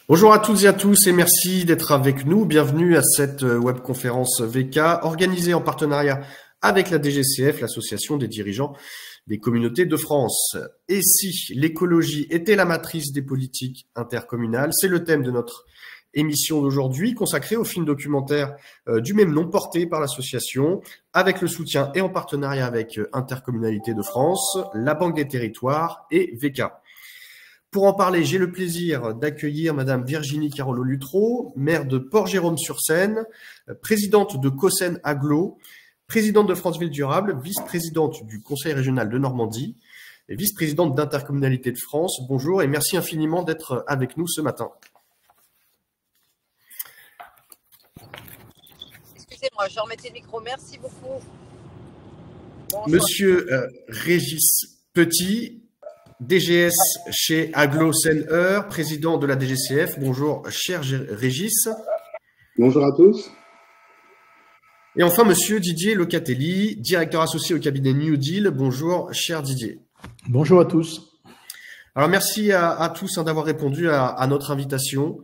Bonjour à toutes et à tous et merci d'être avec nous. Bienvenue à cette webconférence VK organisée en partenariat avec la DGCF, l'association des dirigeants des communautés de France. Et si l'écologie était la matrice des politiques intercommunales, c'est le thème de notre émission d'aujourd'hui consacrée au film documentaire du même nom porté par l'association avec le soutien et en partenariat avec Intercommunalité de France, la Banque des Territoires et VK. Pour en parler, j'ai le plaisir d'accueillir Madame Virginie Carolo-Luttrot, maire de Port-Jérôme-sur-Seine, présidente de COSEN Agglo, présidente de France Ville Durable, vice-présidente du Conseil régional de Normandie et vice-présidente d'Intercommunalité de France. Bonjour et merci infiniment d'être avec nous ce matin. Excusez-moi, je remettais le micro. Merci beaucoup. Bonsoir. Monsieur Régis Petit, DGS chez Agglo Seine-Eure, président de la DGCF. Bonjour, cher Régis. Bonjour à tous. Et enfin, monsieur Didier Locatelli, directeur associé au cabinet New Deal. Bonjour, cher Didier. Bonjour à tous. Alors, merci à tous d'avoir répondu à notre invitation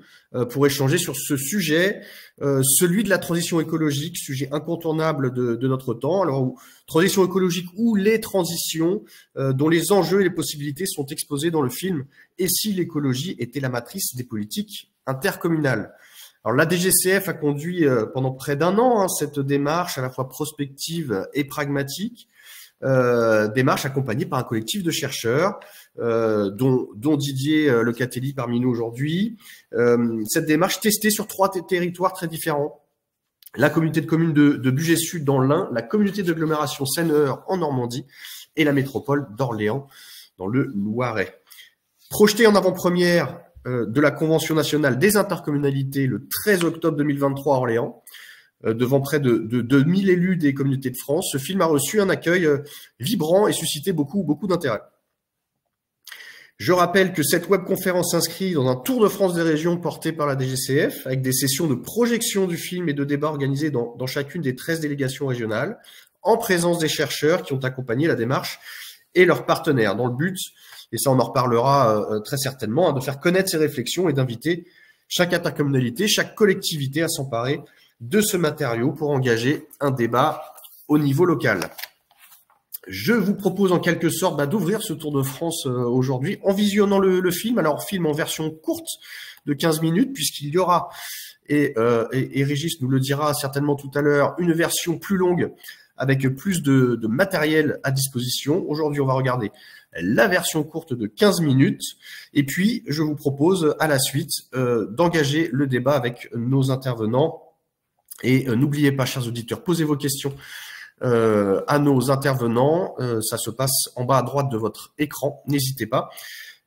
pour échanger sur ce sujet, celui de la transition écologique, sujet incontournable de notre temps. Alors, transition écologique ou les transitions dont les enjeux et les possibilités sont exposés dans le film « Et si l'écologie était la matrice des politiques intercommunales ?» Alors, la DGCF a conduit pendant près d'un an cette démarche à la fois prospective et pragmatique, démarche accompagnée par un collectif de chercheurs, dont Didier Locatelli parmi nous aujourd'hui. Cette démarche testée sur 3 territoires très différents. La communauté de communes de Bugey-Sud dans l'Ain, la communauté d'agglomération Seine-Eure en Normandie et la métropole d'Orléans dans le Loiret. Projetée en avant-première de la Convention nationale des intercommunalités le 13 octobre 2023 à Orléans, devant près de 2000 élus des communautés de France, ce film a reçu un accueil vibrant et suscité beaucoup d'intérêt. Je rappelle que cette webconférence s'inscrit dans un tour de France des régions porté par la DGCF, avec des sessions de projection du film et de débats organisées dans chacune des 13 délégations régionales, en présence des chercheurs qui ont accompagné la démarche et leurs partenaires, dans le but, et ça on en reparlera très certainement, de faire connaître ces réflexions et d'inviter chaque intercommunalité, chaque collectivité à s'emparer de ce matériau pour engager un débat au niveau local. Je vous propose en quelque sorte d'ouvrir ce Tour de France aujourd'hui en visionnant le film. Alors, film en version courte de 15 minutes, puisqu'il y aura, et Régis nous le dira certainement tout à l'heure, une version plus longue avec plus de matériel à disposition. Aujourd'hui, on va regarder la version courte de 15 minutes. Et puis, je vous propose à la suite d'engager le débat avec nos intervenants. Et n'oubliez pas, chers auditeurs, posez vos questions à nos intervenants. Ça se passe en bas à droite de votre écran. N'hésitez pas.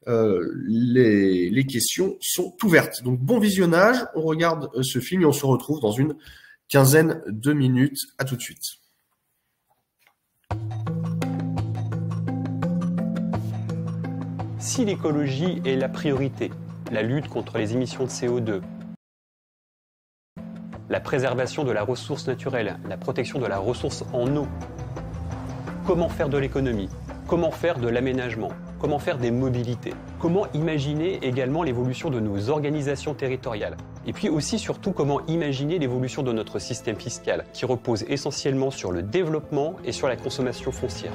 Les questions sont ouvertes. Donc, bon visionnage. On regarde ce film et on se retrouve dans une quinzaine de minutes. À tout de suite. Si l'écologie est la priorité, la lutte contre les émissions de CO2, la préservation de la ressource naturelle, la protection de la ressource en eau. Comment faire de l'économie? Comment faire de l'aménagement? Comment faire des mobilités? Comment imaginer également l'évolution de nos organisations territoriales? Et puis aussi, surtout, comment imaginer l'évolution de notre système fiscal, qui repose essentiellement sur le développement et sur la consommation foncière.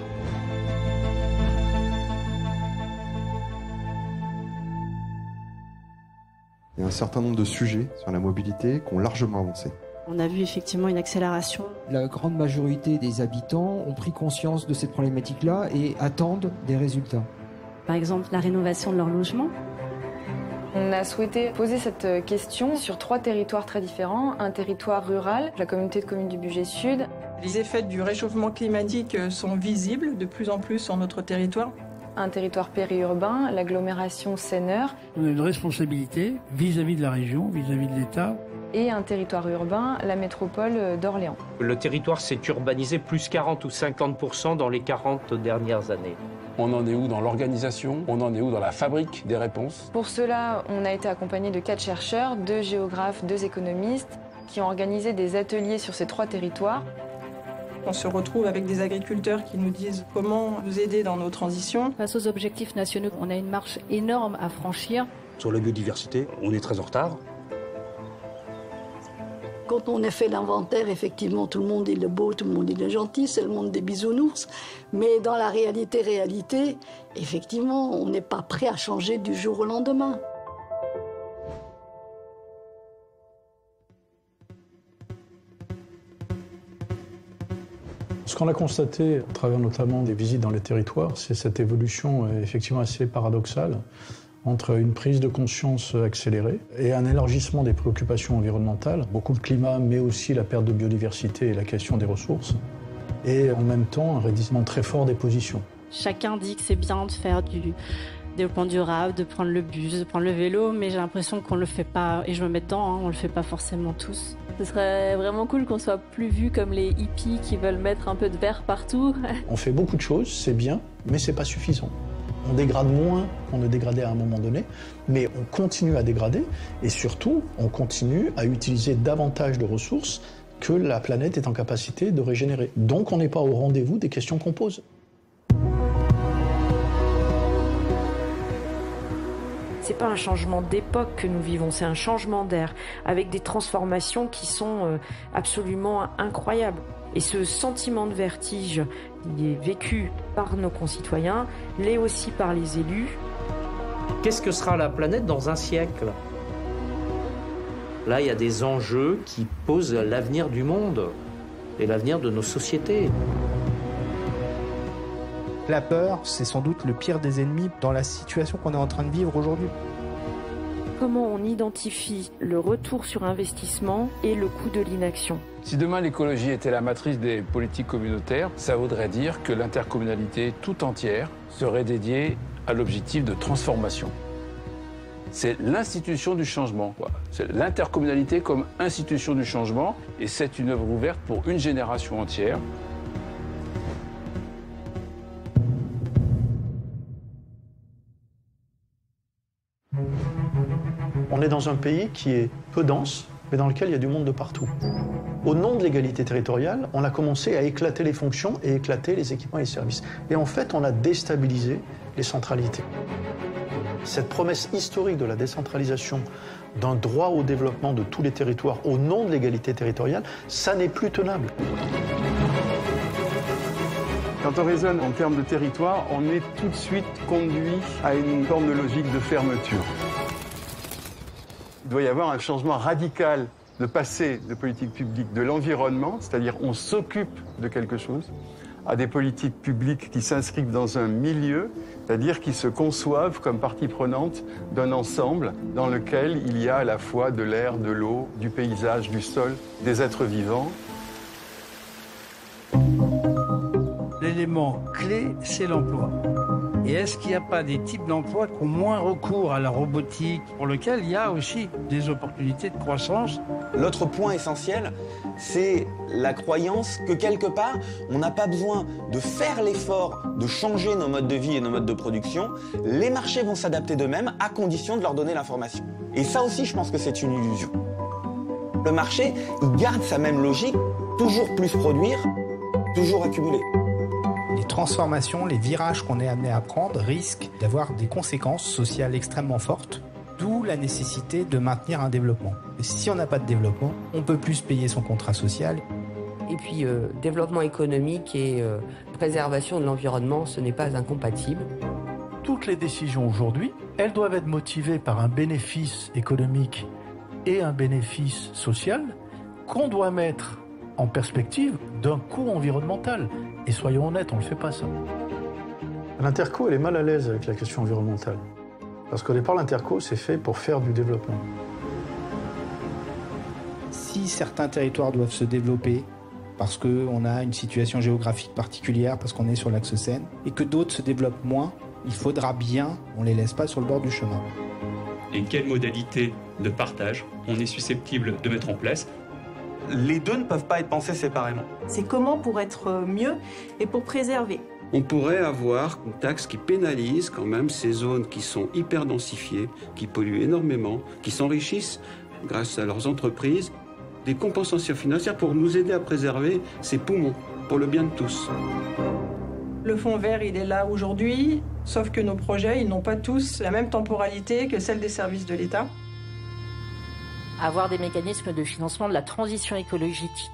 Il y a un certain nombre de sujets sur la mobilité qui ont largement avancé. On a vu effectivement une accélération. La grande majorité des habitants ont pris conscience de cette problématique-là et attendent des résultats. Par exemple, la rénovation de leur logement. On a souhaité poser cette question sur 3 territoires très différents. Un territoire rural, la communauté de communes du Bugey-Sud. Les effets du réchauffement climatique sont visibles de plus en plus sur notre territoire. Un territoire périurbain, l'agglomération Seine-Eure. On a une responsabilité vis-à-vis de la région, vis-à-vis de l'État. Et un territoire urbain, la métropole d'Orléans. Le territoire s'est urbanisé plus 40 ou 50% dans les 40 dernières années. On en est où dans l'organisation? On en est où dans la fabrique des réponses? Pour cela, on a été accompagné de 4 chercheurs, 2 géographes, 2 économistes, qui ont organisé des ateliers sur ces 3 territoires. On se retrouve avec des agriculteurs qui nous disent comment nous aider dans nos transitions. Face aux objectifs nationaux, on a une marche énorme à franchir. Sur la biodiversité, on est très en retard. Quand on a fait l'inventaire, effectivement, tout le monde est le beau, tout le monde est le gentil, c'est le monde des bisounours. Mais dans la réalité, effectivement, on n'est pas prêt à changer du jour au lendemain. Ce qu'on a constaté, à travers notamment des visites dans les territoires, c'est cette évolution effectivement assez paradoxale entre une prise de conscience accélérée et un élargissement des préoccupations environnementales, beaucoup de climat, mais aussi la perte de biodiversité et la question des ressources, et en même temps un raidissement très fort des positions. Chacun dit que c'est bien de faire du développement durable, de prendre le bus, de prendre le vélo, mais j'ai l'impression qu'on le fait pas, et je me mets dedans, on le fait pas forcément tous. Ce serait vraiment cool qu'on soit plus vus comme les hippies qui veulent mettre un peu de vert partout. On fait beaucoup de choses, c'est bien, mais c'est pas suffisant. On dégrade moins qu'on ne dégradait à un moment donné, mais on continue à dégrader et surtout, on continue à utiliser davantage de ressources que la planète est en capacité de régénérer. Donc on n'est pas au rendez-vous des questions qu'on pose. C'est pas un changement d'époque que nous vivons, c'est un changement d'air, avec des transformations qui sont absolument incroyables. Et ce sentiment de vertige qui est vécu par nos concitoyens, l'est aussi par les élus. Qu'est-ce que sera la planète dans un siècle? Là, il y a des enjeux qui posent l'avenir du monde et l'avenir de nos sociétés. La peur, c'est sans doute le pire des ennemis dans la situation qu'on est en train de vivre aujourd'hui. Comment on identifie le retour sur investissement et le coût de l'inaction? Si demain l'écologie était la matrice des politiques communautaires, ça voudrait dire que l'intercommunalité tout entière serait dédiée à l'objectif de transformation. C'est l'institution du changement. C'est l'intercommunalité comme institution du changement, et c'est une œuvre ouverte pour une génération entière. On est dans un pays qui est peu dense, mais dans lequel il y a du monde de partout. Au nom de l'égalité territoriale, on a commencé à éclater les fonctions et éclater les équipements et les services. Et en fait, on a déstabilisé les centralités. Cette promesse historique de la décentralisation, d'un droit au développement de tous les territoires au nom de l'égalité territoriale, ça n'est plus tenable. Quand on raisonne en termes de territoire, on est tout de suite conduit à une forme de logique de fermeture. Il doit y avoir un changement radical de passer de politique publique de l'environnement, c'est-à-dire on s'occupe de quelque chose, à des politiques publiques qui s'inscrivent dans un milieu, c'est-à-dire qui se conçoivent comme partie prenante d'un ensemble dans lequel il y a à la fois de l'air, de l'eau, du paysage, du sol, des êtres vivants. L'élément clé, c'est l'emploi. Et est-ce qu'il n'y a pas des types d'emplois qui ont moins recours à la robotique, pour lesquels il y a aussi des opportunités de croissance? L'autre point essentiel, c'est la croyance que quelque part, on n'a pas besoin de faire l'effort de changer nos modes de vie et nos modes de production. Les marchés vont s'adapter d'eux-mêmes à condition de leur donner l'information. Et ça aussi, je pense que c'est une illusion. Le marché, il garde sa même logique, toujours plus produire, toujours accumuler. Les transformations, les virages qu'on est amené à prendre risquent d'avoir des conséquences sociales extrêmement fortes, d'où la nécessité de maintenir un développement. Et si on n'a pas de développement, on peut plus payer son contrat social. Et puis, développement économique et préservation de l'environnement, ce n'est pas incompatible. Toutes les décisions aujourd'hui, elles doivent être motivées par un bénéfice économique et un bénéfice social qu'on doit mettre en perspective d'un coût environnemental. Et soyons honnêtes, on ne le fait pas ça. L'Interco, elle est mal à l'aise avec la question environnementale. Parce qu'au départ, l'Interco, c'est fait pour faire du développement. Si certains territoires doivent se développer parce qu'on a une situation géographique particulière, parce qu'on est sur l'axe Seine, et que d'autres se développent moins, il faudra bien, on ne les laisse pas sur le bord du chemin. Et quelle modalité de partage on est susceptible de mettre en place? Les deux ne peuvent pas être pensés séparément. C'est comment pour être mieux et pour préserver. On pourrait avoir une taxe qui pénalise quand même ces zones qui sont hyper densifiées, qui polluent énormément, qui s'enrichissent grâce à leurs entreprises, des compensations financières pour nous aider à préserver ces poumons, pour le bien de tous. Le fonds vert, il est là aujourd'hui, sauf que nos projets, ils n'ont pas tous la même temporalité que celle des services de l'État. Avoir des mécanismes de financement de la transition écologique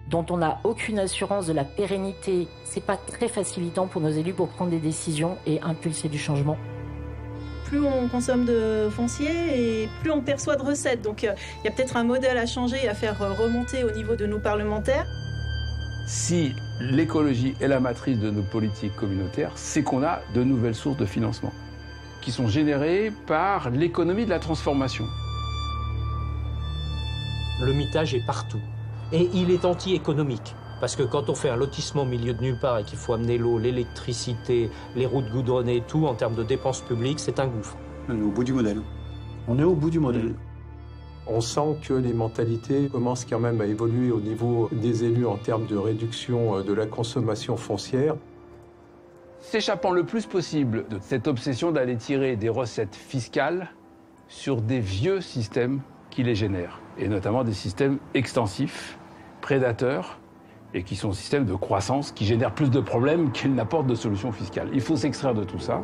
dont on n'a aucune assurance de la pérennité, c'est pas très facilitant pour nos élus pour prendre des décisions et impulser du changement. Plus on consomme de foncier et plus on perçoit de recettes. Donc il y a peut-être un modèle à changer et à faire remonter au niveau de nos parlementaires. Si l'écologie est la matrice de nos politiques communautaires, c'est qu'on a de nouvelles sources de financement qui sont générées par l'économie de la transformation. Le mitage est partout. Et il est anti-économique. Parce que quand on fait un lotissement au milieu de nulle part et qu'il faut amener l'eau, l'électricité, les routes goudronnées, tout en termes de dépenses publiques, c'est un gouffre. On est au bout du modèle. On est au bout du modèle. On sent que les mentalités commencent quand même à évoluer au niveau des élus en termes de réduction de la consommation foncière. S'échappant le plus possible de cette obsession d'aller tirer des recettes fiscales sur des vieux systèmes qui les génèrent, et notamment des systèmes extensifs, prédateurs, et qui sont des systèmes de croissance qui génèrent plus de problèmes qu'ils n'apportent de solutions fiscales. Il faut s'extraire de tout ça.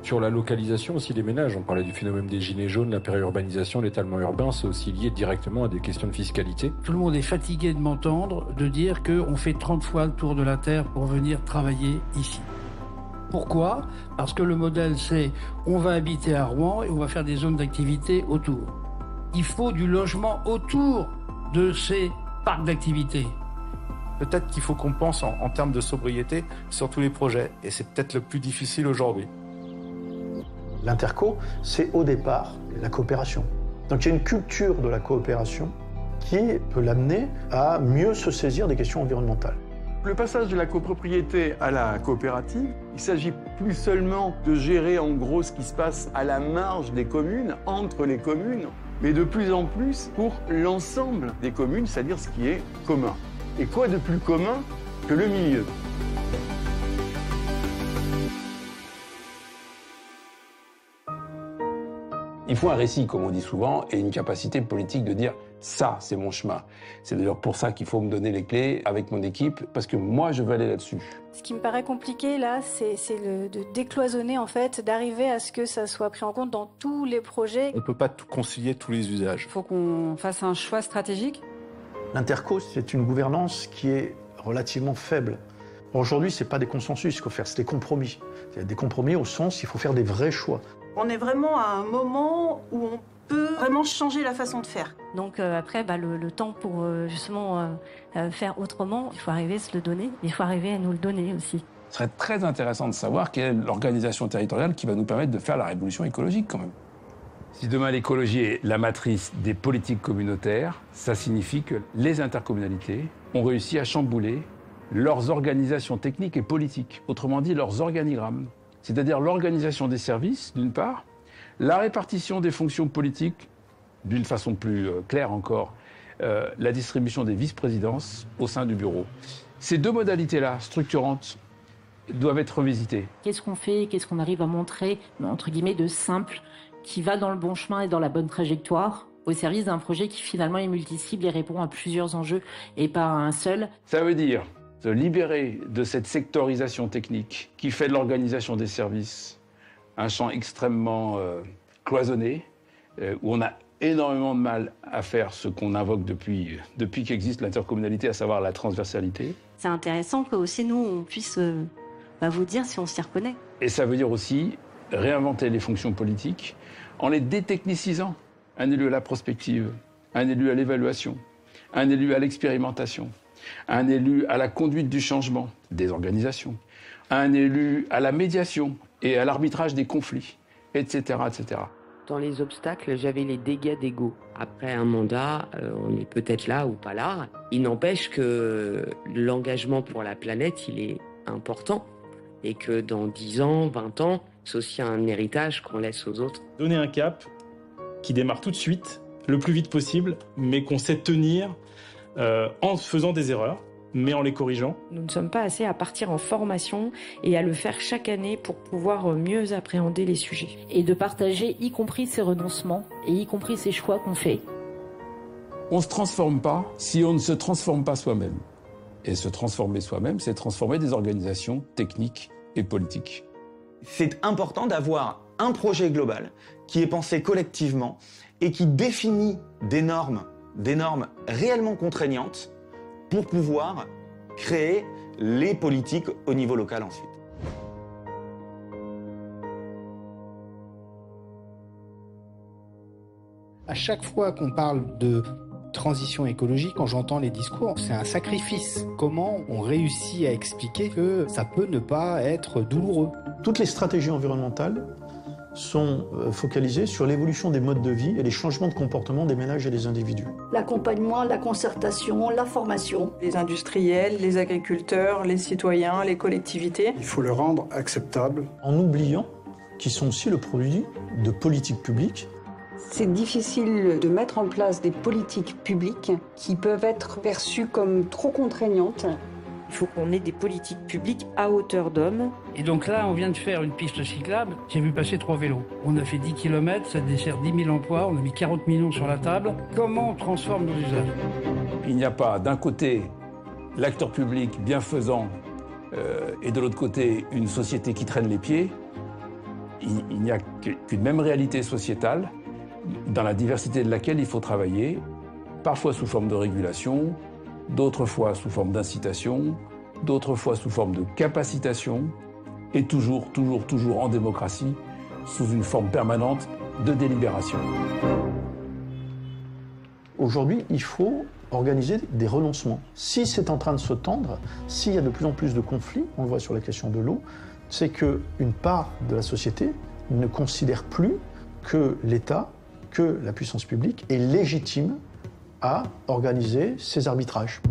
Sur la localisation aussi des ménages, on parlait du phénomène des gilets jaunes, la périurbanisation, l'étalement urbain, c'est aussi lié directement à des questions de fiscalité. Tout le monde est fatigué de m'entendre, de dire qu'on fait 30 fois le tour de la Terre pour venir travailler ici. Pourquoi ? Parce que le modèle c'est on va habiter à Rouen et on va faire des zones d'activité autour. Il faut du logement autour de ces parcs d'activité. Peut-être qu'il faut qu'on pense en termes de sobriété sur tous les projets, et c'est peut-être le plus difficile aujourd'hui. L'interco, c'est au départ la coopération. Donc il y a une culture de la coopération qui peut l'amener à mieux se saisir des questions environnementales. Le passage de la copropriété à la coopérative, il ne s'agit plus seulement de gérer en gros ce qui se passe à la marge des communes, entre les communes, mais de plus en plus pour l'ensemble des communes, c'est-à-dire ce qui est commun. Et quoi de plus commun que le milieu ? Il faut un récit, comme on dit souvent, et une capacité politique de dire « ça, c'est mon chemin ». C'est d'ailleurs pour ça qu'il faut me donner les clés avec mon équipe, parce que moi, je veux aller là-dessus. Ce qui me paraît compliqué, là, c'est de décloisonner, en fait, d'arriver à ce que ça soit pris en compte dans tous les projets. On ne peut pas concilier tous les usages. Il faut qu'on fasse un choix stratégique. L'interco, c'est une gouvernance qui est relativement faible. Aujourd'hui, ce n'est pas des consensus qu'il faut faire, c'est des compromis. Il y a des compromis au sens, il faut faire des vrais choix. On est vraiment à un moment où on peut vraiment changer la façon de faire. Donc après, le temps pour justement faire autrement, il faut arriver à se le donner, il faut arriver à nous le donner aussi. Ce serait très intéressant de savoir quelle est l'organisation territoriale qui va nous permettre de faire la révolution écologique quand même. Si demain l'écologie est la matrice des politiques communautaires, ça signifie que les intercommunalités ont réussi à chambouler leurs organisations techniques et politiques, autrement dit leurs organigrammes. C'est-à-dire l'organisation des services, d'une part, la répartition des fonctions politiques, d'une façon plus claire encore, la distribution des vice-présidences au sein du bureau. Ces deux modalités-là, structurantes, doivent être revisitées. Qu'est-ce qu'on fait, qu'est-ce qu'on arrive à montrer, entre guillemets, de simple, qui va dans le bon chemin et dans la bonne trajectoire, au service d'un projet qui finalement est multi-cible et répond à plusieurs enjeux et pas à un seul. Ça veut dire se libérer de cette sectorisation technique qui fait de l'organisation des services un champ extrêmement cloisonné, où on a énormément de mal à faire ce qu'on invoque depuis qu'existe l'intercommunalité, à savoir la transversalité. C'est intéressant que aussi nous, on puisse vous dire si on s'y reconnaît. Et ça veut dire aussi réinventer les fonctions politiques en les détechnicisant. Un élu à la prospective, un élu à l'évaluation, un élu à l'expérimentation, un élu à la conduite du changement des organisations, un élu à la médiation et à l'arbitrage des conflits, etc., etc. Dans les obstacles, j'avais les dégâts d'ego. Après un mandat, on est peut-être là ou pas là. Il n'empêche que l'engagement pour la planète, il est important. Et que dans 10 ans, 20 ans, c'est aussi un héritage qu'on laisse aux autres. Donner un cap qui démarre tout de suite, le plus vite possible, mais qu'on sait tenir en faisant des erreurs, mais en les corrigeant. Nous ne sommes pas assez à partir en formation et à le faire chaque année pour pouvoir mieux appréhender les sujets. Et de partager y compris ces renoncements et y compris ces choix qu'on fait. On ne se transforme pas si on ne se transforme pas soi-même. Et se transformer soi-même, c'est transformer des organisations techniques et politiques. C'est important d'avoir un projet global qui est pensé collectivement et qui définit des normes réellement contraignantes pour pouvoir créer les politiques au niveau local ensuite. À chaque fois qu'on parle de transition écologique, quand j'entends les discours, c'est un sacrifice. Comment on réussit à expliquer que ça peut ne pas être douloureux? Toutes les stratégies environnementales sont focalisées sur l'évolution des modes de vie et les changements de comportement des ménages et des individus. L'accompagnement, la concertation, la formation. Les industriels, les agriculteurs, les citoyens, les collectivités. Il faut le rendre acceptable. En oubliant qu'ils sont aussi le produit de politiques publiques. C'est difficile de mettre en place des politiques publiques qui peuvent être perçues comme trop contraignantes. Il faut qu'on ait des politiques publiques à hauteur d'homme. Et donc là, on vient de faire une piste cyclable. J'ai vu passer 3 vélos. On a fait 10 km, ça dessert 10 000 emplois, on a mis 40 millions sur la table. Comment on transforme nos usages? Il n'y a pas d'un côté l'acteur public bienfaisant et de l'autre côté une société qui traîne les pieds. Il n'y a qu'une même réalité sociétale dans la diversité de laquelle il faut travailler, parfois sous forme de régulation, d'autres fois sous forme d'incitation, d'autres fois sous forme de capacitation, et toujours en démocratie, sous une forme permanente de délibération. Aujourd'hui, il faut organiser des renoncements. Si c'est en train de se tendre, s'il y a de plus en plus de conflits, on le voit sur la question de l'eau, c'est qu'une part de la société ne considère plus que l'État, que la puissance publique est légitime à organiser ces arbitrages.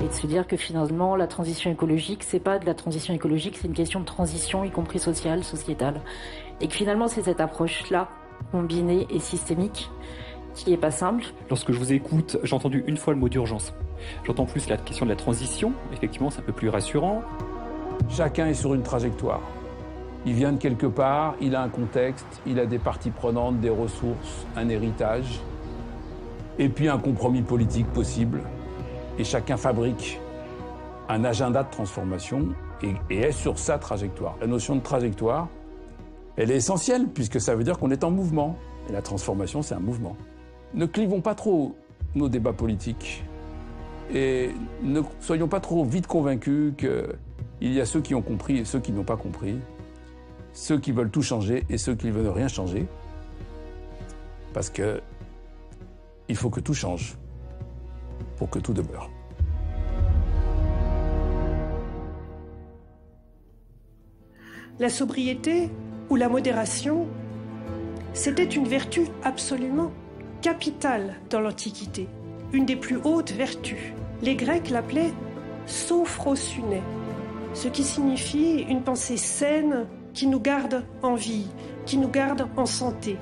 Et de se dire que finalement, la transition écologique, c'est pas de la transition écologique, c'est une question de transition, y compris sociale, sociétale. Et que finalement, c'est cette approche-là, combinée et systémique, qui est pas simple. Lorsque je vous écoute, j'ai entendu une fois le mot d'urgence. J'entends plus la question de la transition, effectivement, c'est un peu plus rassurant. Chacun est sur une trajectoire. Il vient de quelque part, il a un contexte, il a des parties prenantes, des ressources, un héritage, et puis un compromis politique possible. Et chacun fabrique un agenda de transformation et est sur sa trajectoire. La notion de trajectoire, elle est essentielle, puisque ça veut dire qu'on est en mouvement. Et la transformation, c'est un mouvement. Ne clivons pas trop nos débats politiques. Et ne soyons pas trop vite convaincus qu'il y a ceux qui ont compris et ceux qui n'ont pas compris. Ceux qui veulent tout changer et ceux qui ne veulent rien changer. Parce que il faut que tout change pour que tout demeure. La sobriété ou la modération, c'était une vertu absolument capitale dans l'Antiquité, une des plus hautes vertus. Les Grecs l'appelaient sophrosuné, ce qui signifie une pensée saine qui nous garde en vie, qui nous garde en santé.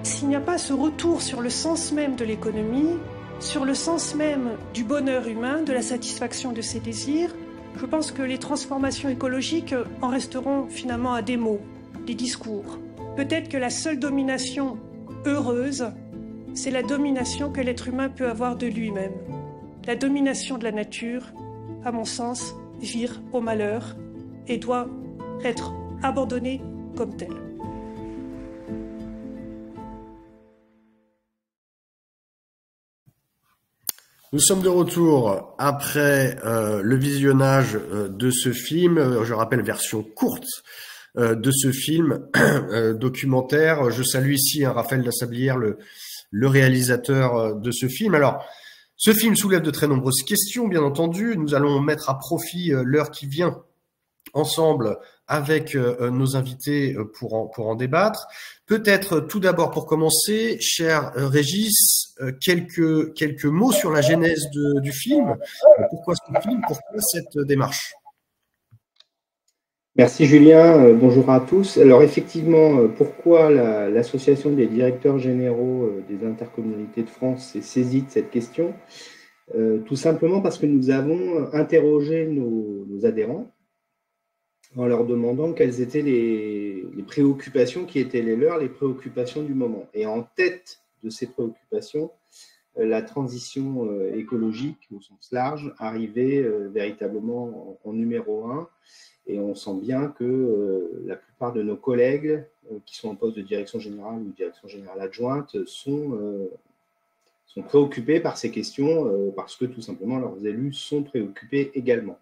S'il n'y a pas ce retour sur le sens même de l'économie, sur le sens même du bonheur humain, de la satisfaction de ses désirs, je pense que les transformations écologiques en resteront finalement à des mots, des discours. Peut-être que la seule domination heureuse, c'est la domination que l'être humain peut avoir de lui-même. La domination de la nature, à mon sens, vire au malheur et doit être abandonnée comme telle. Nous sommes de retour après le visionnage de ce film, je rappelle version courte de ce film documentaire. Je salue ici Raphaël Lassablière, le réalisateur de ce film. Alors, ce film soulève de très nombreuses questions, bien entendu. Nous allons mettre à profit l'heure qui vient ensemble avec nos invités pour en débattre. Peut-être tout d'abord pour commencer, cher Régis, quelques mots sur la genèse du film. Pourquoi ce film? Pourquoi cette démarche? Merci Julien, bonjour à tous. Alors effectivement, pourquoi l'association des directeurs généraux des intercommunalités de France s'est saisie de cette question? Tout simplement parce que nous avons interrogé nos adhérents en leur demandant quelles étaient les préoccupations qui étaient les leurs, les préoccupations du moment. Et en tête de ces préoccupations, la transition écologique au sens large arriver véritablement en numéro 1. Et on sent bien que la plupart de nos collègues qui sont en poste de direction générale ou direction générale adjointe sont préoccupés par ces questions parce que tout simplement leurs élus sont préoccupés également.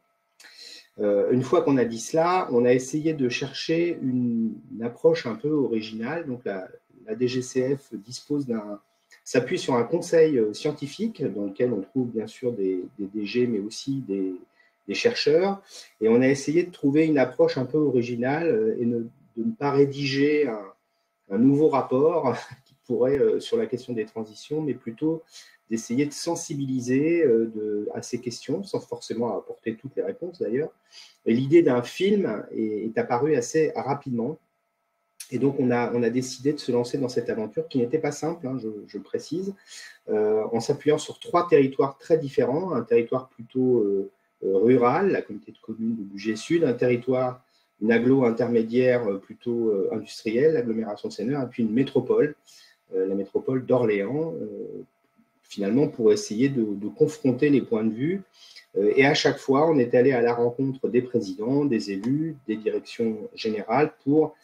Une fois qu'on a dit cela, on a essayé de chercher une approche un peu originale. Donc la DGCF s'appuie sur un conseil scientifique dans lequel on trouve bien sûr des DG mais aussi des chercheurs, et on a essayé de trouver une approche un peu originale et de ne pas rédiger un nouveau rapport qui pourrait sur la question des transitions, mais plutôt d'essayer de sensibiliser à ces questions, sans forcément apporter toutes les réponses d'ailleurs. Et l'idée d'un film est apparue assez rapidement, et donc on a décidé de se lancer dans cette aventure qui n'était pas simple, hein, je précise, en s'appuyant sur 3 territoires très différents, un territoire plutôt rural, la communauté de communes de Bugey Sud, un territoire, une agglo intermédiaire plutôt industrielle, l'agglomération de Seigneur, et puis une métropole, la métropole d'Orléans, finalement pour essayer de confronter les points de vue. Et à chaque fois, on est allé à la rencontre des présidents, des élus, des directions générales pour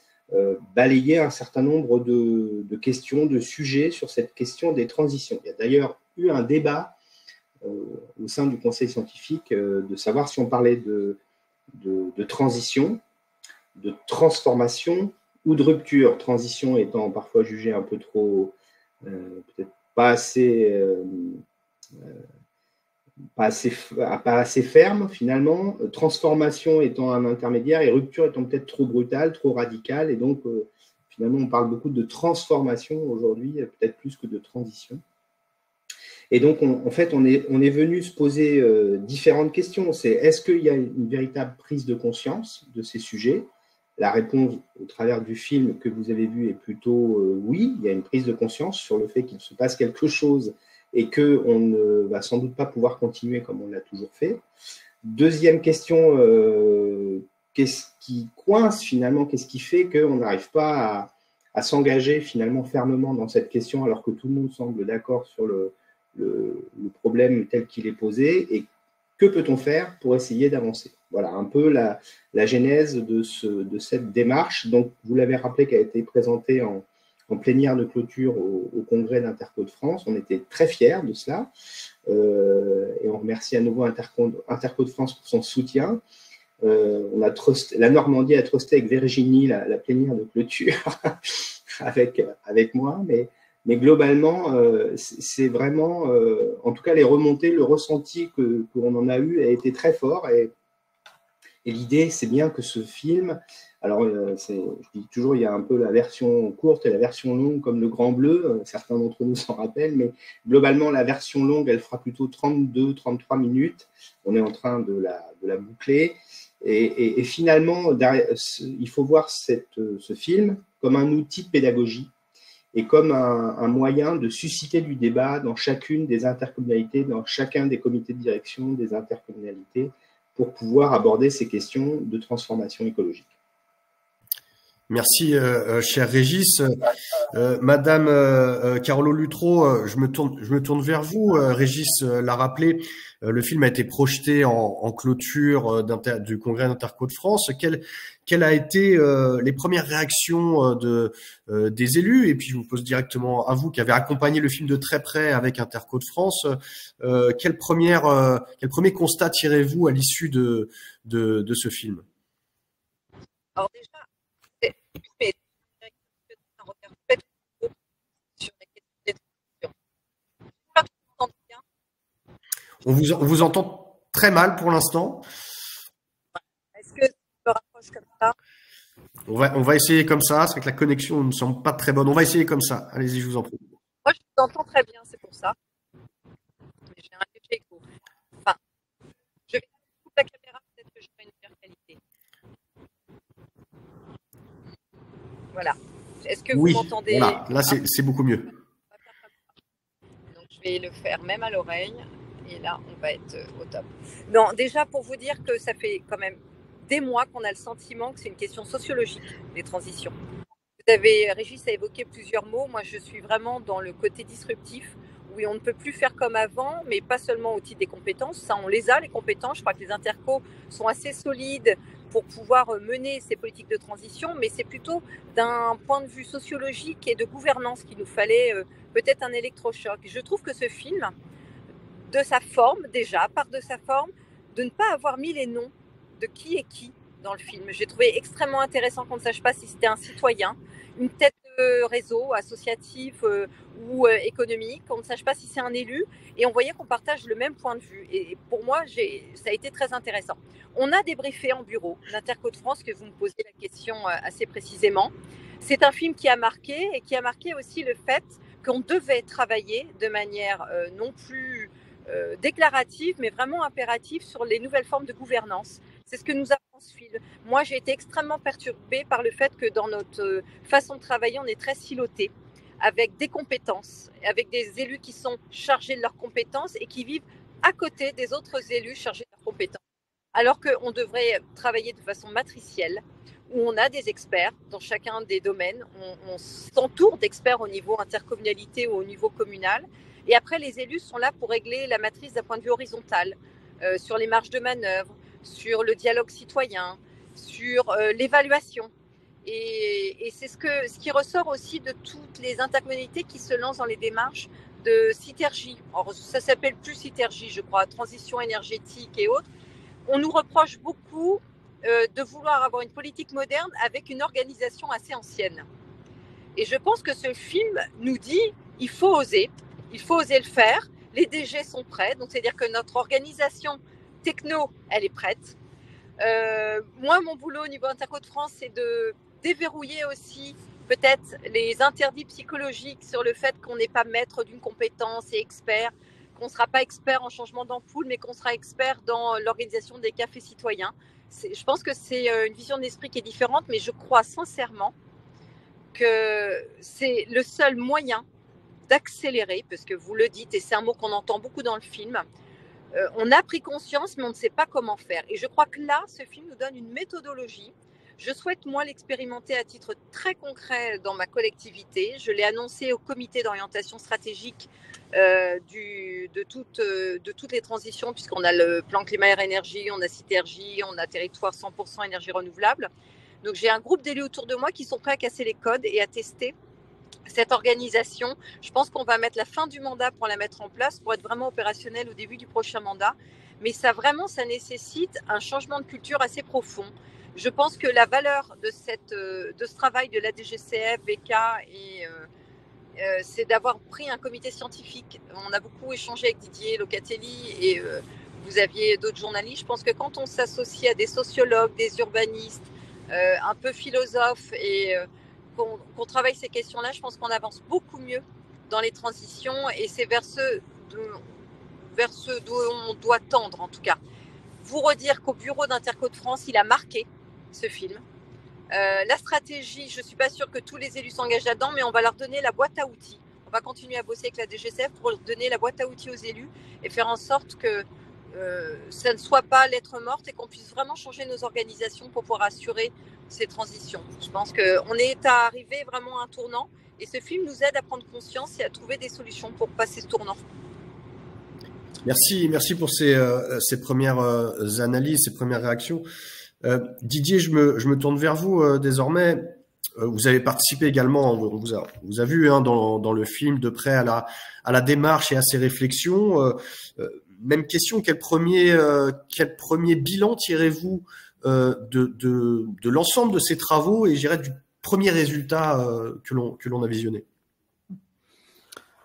balayer un certain nombre de questions, de sujets sur cette question des transitions. Il y a d'ailleurs eu un débat au sein du conseil scientifique de savoir si on parlait de transition, de transformation ou de rupture. Transition étant parfois jugée un peu trop, peut-être pas assez ferme finalement, transformation étant un intermédiaire et rupture étant peut-être trop brutale, trop radicale, et donc finalement on parle beaucoup de transformation aujourd'hui, peut-être plus que de transition. Et donc, en fait, on est venu se poser différentes questions. C'est est-ce qu'il y a une véritable prise de conscience de ces sujets? La réponse au travers du film que vous avez vu est plutôt oui, il y a une prise de conscience sur le fait qu'il se passe quelque chose et qu'on ne va sans doute pas pouvoir continuer comme on l'a toujours fait. Deuxième question, qu'est-ce qui coince finalement? Qu'est-ce qui fait qu'on n'arrive pas à s'engager finalement fermement dans cette question alors que tout le monde semble d'accord sur le problème tel qu'il est posé, et que peut-on faire pour essayer d'avancer? Voilà un peu la genèse de cette démarche. Donc, vous l'avez rappelé, qui a été présentée en plénière de clôture au congrès d'Interco de France. On était très fiers de cela et on remercie à nouveau Interco de France pour son soutien. La Normandie a trusté avec Virginie la plénière de clôture avec moi, mais globalement, c'est vraiment, en tout cas les remontées, le ressenti qu'on en a eu a été très fort, et l'idée, c'est bien que ce film, alors je dis toujours, il y a un peu la version courte et la version longue comme le Grand Bleu, certains d'entre nous s'en rappellent, mais globalement la version longue, elle fera plutôt 32-33 minutes, on est en train de la boucler, et finalement, il faut voir ce film comme un outil de pédagogie, et comme un moyen de susciter du débat dans chacune des intercommunalités, dans chacun des comités de direction des intercommunalités, pour pouvoir aborder ces questions de transformation écologique. Merci, cher Régis. Madame Carolo Luttrau, je me tourne vers vous. Régis l'a rappelé, le film a été projeté en clôture du congrès d'Interco de France. Quelles a été les premières réactions des élus? Et puis je vous pose directement à vous qui avez accompagné le film de très près avec Interco de France. Quel premier constat tirez-vous à l'issue de ce film? Alors déjà, on vous entend très mal pour l'instant. Est-ce que je me rapproche comme ça? On va essayer comme ça. C'est vrai que la connexion ne semble pas très bonne. On va essayer comme ça. Allez-y, je vous en prie. Moi, je vous entends très bien, c'est pour ça. Mais j'ai un léger écho. Enfin, je vais couper la caméra, peut-être que j'aurai une meilleure qualité. Voilà. Est-ce que vous m'entendez? Voilà. Là, c'est beaucoup mieux. Donc, je vais le faire même à l'oreille. Et là, on va être au top. Non, déjà, pour vous dire que ça fait quand même des mois qu'on a le sentiment que c'est une question sociologique, les transitions. Régis a évoqué plusieurs mots. Moi, je suis vraiment dans le côté disruptif. où on ne peut plus faire comme avant, mais pas seulement au titre des compétences. Ça, on les a, les compétences. Je crois que les intercos sont assez solides pour pouvoir mener ces politiques de transition, mais c'est plutôt d'un point de vue sociologique et de gouvernance qu'il nous fallait peut-être un électrochoc. Je trouve que ce film, de sa forme déjà, part de sa forme, de ne pas avoir mis les noms de qui est qui dans le film. J'ai trouvé extrêmement intéressant qu'on ne sache pas si c'était un citoyen, une tête de réseau associatif ou économique, qu'on ne sache pas si c'est un élu, et on voyait qu'on partage le même point de vue. Et pour moi, ça a été très intéressant. On a débriefé en bureau l'Interco de France, que vous me posez la question assez précisément. C'est un film qui a marqué, et qui a marqué aussi le fait qu'on devait travailler de manière non plus déclarative, mais vraiment impérative sur les nouvelles formes de gouvernance. C'est ce que nous apprend ce film. Moi, j'ai été extrêmement perturbée par le fait que dans notre façon de travailler, on est très siloté, avec des compétences, avec des élus qui sont chargés de leurs compétences et qui vivent à côté des autres élus chargés de leurs compétences. Alors qu'on devrait travailler de façon matricielle, où on a des experts dans chacun des domaines, on s'entoure d'experts au niveau intercommunalité ou au niveau communal, et après les élus sont là pour régler la matrice d'un point de vue horizontal, sur les marges de manœuvre, sur le dialogue citoyen, sur l'évaluation. Et c'est ce qui ressort aussi de toutes les intercommunalités qui se lancent dans les démarches de Citergie. Alors, ça s'appelle plus Citergie, je crois, transition énergétique et autres. On nous reproche beaucoup de vouloir avoir une politique moderne avec une organisation assez ancienne. Et je pense que ce film nous dit il faut oser le faire. Les DG sont prêts, donc c'est-à-dire que notre organisation techno, elle est prête. Moi, mon boulot au niveau Interco de France, c'est de déverrouiller aussi peut-être les interdits psychologiques sur le fait qu'on n'est pas maître d'une compétence et expert, qu'on ne sera pas expert en changement d'ampoule, mais qu'on sera expert dans l'organisation des cafés citoyens. Je pense que c'est une vision d'esprit qui est différente, mais je crois sincèrement que c'est le seul moyen d'accélérer, parce que vous le dites, et c'est un mot qu'on entend beaucoup dans le film, on a pris conscience, mais on ne sait pas comment faire. Et je crois que là, ce film nous donne une méthodologie. Je souhaite, moi, l'expérimenter à titre très concret dans ma collectivité. Je l'ai annoncé au comité d'orientation stratégique de toutes les transitions, puisqu'on a le plan climat-air-énergie, on a Citergie, on a territoire 100% énergie renouvelable. Donc, j'ai un groupe d'élus autour de moi qui sont prêts à casser les codes et à tester cette organisation. Je pense qu'on va mettre la fin du mandat pour la mettre en place, pour être vraiment opérationnel au début du prochain mandat. Mais ça nécessite un changement de culture assez profond. Je pense que la valeur de ce travail de la DGCF, VK, c'est d'avoir pris un comité scientifique. On a beaucoup échangé avec Didier Locatelli et vous aviez d'autres journalistes. Je pense que quand on s'associe à des sociologues, des urbanistes, un peu philosophes et qu'on travaille ces questions-là, je pense qu'on avance beaucoup mieux dans les transitions et c'est vers ce d'où on doit tendre en tout cas. Vous redire qu'au bureau d'Interco de France, il a marqué ce film. La stratégie, je ne suis pas sûre que tous les élus s'engagent là-dedans, mais on va leur donner la boîte à outils. On va continuer à bosser avec la DGCF pour leur donner la boîte à outils aux élus et faire en sorte que ça ne soit pas lettre morte et qu'on puisse vraiment changer nos organisations pour pouvoir assurer ces transitions. Je pense qu'on est arrivé vraiment à un tournant et ce film nous aide à prendre conscience et à trouver des solutions pour passer ce tournant. Merci pour ces premières analyses, ces premières réactions. Didier, je me tourne vers vous désormais. Vous avez participé également, on vous a vu dans le film de près à la démarche et à ces réflexions. Même question, quel premier bilan tirez-vous de l'ensemble de ces travaux et je dirais du premier résultat que l'on a visionné?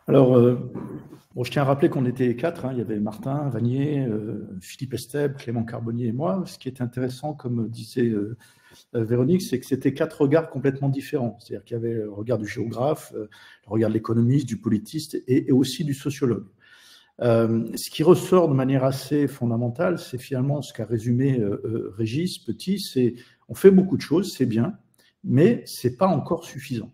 Alors, je tiens à rappeler qu'on était 4, il y avait Martin Vanier, Philippe Estèbe, Clément Carbonnier et moi. Ce qui est intéressant, comme disait Véronique, c'est que c'était 4 regards complètement différents. C'est-à-dire qu'il y avait le regard du géographe, le regard de l'économiste, du politiste et aussi du sociologue. Ce qui ressort de manière assez fondamentale, c'est finalement ce qu'a résumé Régis Petit, c'est on fait beaucoup de choses, c'est bien, mais c'est pas encore suffisant.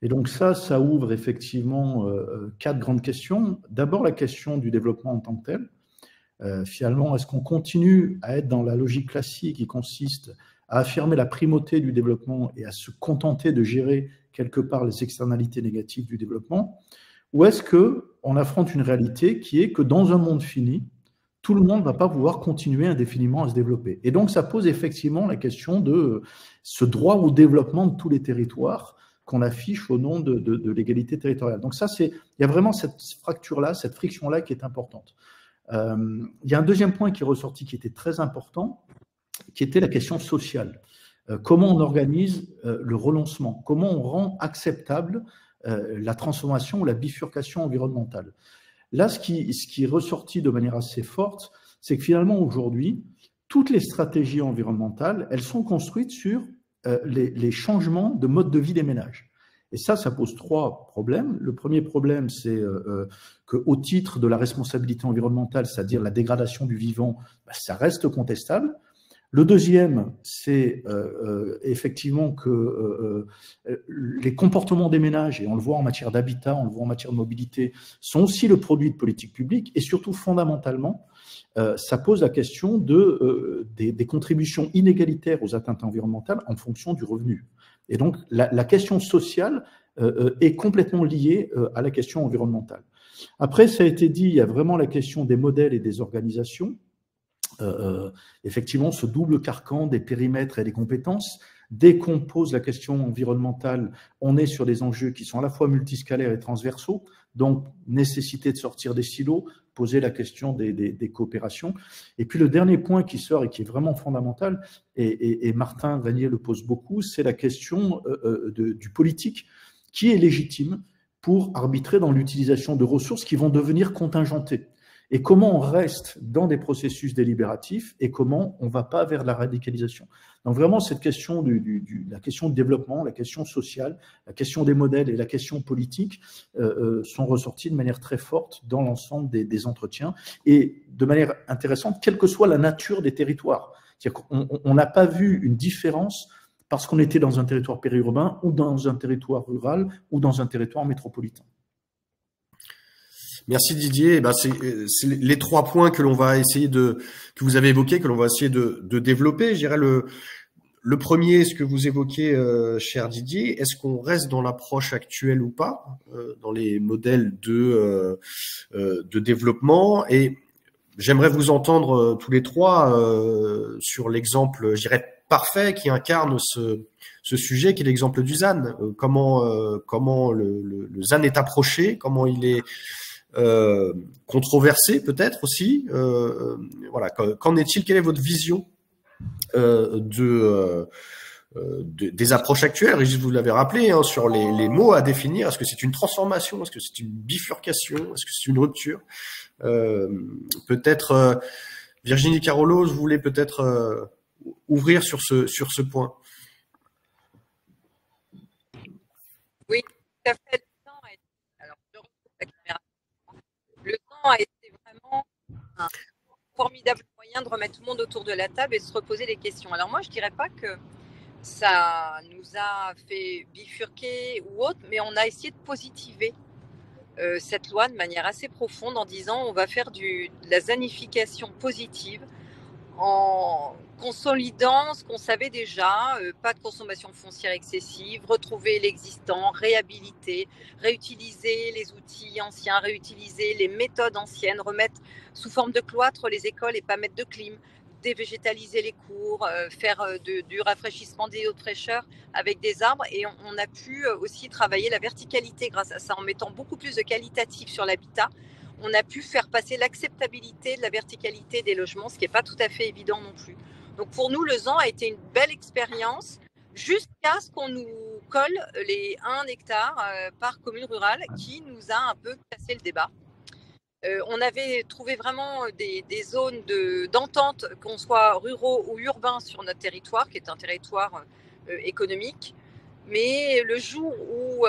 Et donc ça ouvre effectivement 4 grandes questions. D'abord la question du développement en tant que tel. Finalement, est-ce qu'on continue à être dans la logique classique qui consiste à affirmer la primauté du développement et à se contenter de gérer quelque part les externalités négatives du développement? Ou est-ce qu'on affronte une réalité qui est que dans un monde fini, tout le monde ne va pas pouvoir continuer indéfiniment à se développer. Et donc, ça pose effectivement la question de ce droit au développement de tous les territoires qu'on affiche au nom de l'égalité territoriale. Donc ça, il y a vraiment cette fracture-là, cette friction-là qui est importante. Il y a un deuxième point qui est ressorti qui était très important, qui était la question sociale. Comment on organise le renoncement? Comment on rend acceptable la transformation ou la bifurcation environnementale? Là, ce qui est ressorti de manière assez forte, c'est que finalement, aujourd'hui, toutes les stratégies environnementales, elles sont construites sur les changements de mode de vie des ménages. Et ça pose 3 problèmes. Le premier problème, c'est qu'au titre de la responsabilité environnementale, c'est-à-dire la dégradation du vivant, ça reste contestable. Le deuxième, c'est effectivement que les comportements des ménages, et on le voit en matière d'habitat, on le voit en matière de mobilité, sont aussi le produit de politiques publiques, et surtout fondamentalement, ça pose la question des contributions inégalitaires aux atteintes environnementales en fonction du revenu. Et donc la question sociale est complètement liée à la question environnementale. Après, ça a été dit, il y a vraiment la question des modèles et des organisations. Effectivement, ce double carcan des périmètres et des compétences, dès qu'on pose la question environnementale, on est sur des enjeux qui sont à la fois multiscalaires et transversaux, donc nécessité de sortir des silos, poser la question des coopérations. Et puis le dernier point qui sort et qui est vraiment fondamental, et Martin Vanier le pose beaucoup, c'est la question du politique qui est légitime pour arbitrer dans l'utilisation de ressources qui vont devenir contingentées. Et comment on reste dans des processus délibératifs et comment on ne va pas vers la radicalisation. Donc vraiment, cette question la question de développement, la question sociale, la question des modèles et la question politique sont ressorties de manière très forte dans l'ensemble des entretiens et de manière intéressante, quelle que soit la nature des territoires. C'est-à-dire qu'on n'a pas vu une différence parce qu'on était dans un territoire périurbain ou dans un territoire rural ou dans un territoire métropolitain. Merci Didier. C'est les 3 points que l'on va essayer que vous avez évoqués, que l'on va essayer de développer. Je dirais le premier, ce que vous évoquez, cher Didier, est-ce qu'on reste dans l'approche actuelle ou pas, dans les modèles de développement? Et j'aimerais vous entendre tous les 3 sur l'exemple, je dirais, parfait qui incarne ce sujet, qui est l'exemple du ZAN. Comment le ZAN est approché, comment il est controversé peut-être aussi. Voilà. Qu'en est-il? Quelle est votre vision des approches actuelles? Régis, vous l'avez rappelé, sur les mots à définir. Est-ce que c'est une transformation? Est-ce que c'est une bifurcation? Est-ce que c'est une rupture? Peut-être Virginie Carollo, vous voulez peut-être ouvrir sur ce point. Oui, tout à fait. Alors, je retrouve la caméra. Le temps a été vraiment un formidable moyen de remettre tout le monde autour de la table et de se reposer les questions. Alors moi, je ne dirais pas que ça nous a fait bifurquer ou autre, mais on a essayé de positiver cette loi de manière assez profonde en disant on va faire de la zanification positive en consolidant ce qu'on savait déjà, pas de consommation foncière excessive, retrouver l'existant, réhabiliter, réutiliser les outils anciens, réutiliser les méthodes anciennes, remettre sous forme de cloître les écoles et pas mettre de clim, dévégétaliser les cours, faire du rafraîchissement des eaux de fraîcheur avec des arbres. Et on a pu aussi travailler la verticalité grâce à ça, en mettant beaucoup plus de qualitatif sur l'habitat. On a pu faire passer l'acceptabilité de la verticalité des logements, ce qui n'est pas tout à fait évident non plus. Donc pour nous, le ZAN a été une belle expérience jusqu'à ce qu'on nous colle les 1 hectare par commune rurale qui nous a un peu cassé le débat. On avait trouvé vraiment des zones d'entente, qu'on soit ruraux ou urbains sur notre territoire, qui est un territoire économique. Mais le jour où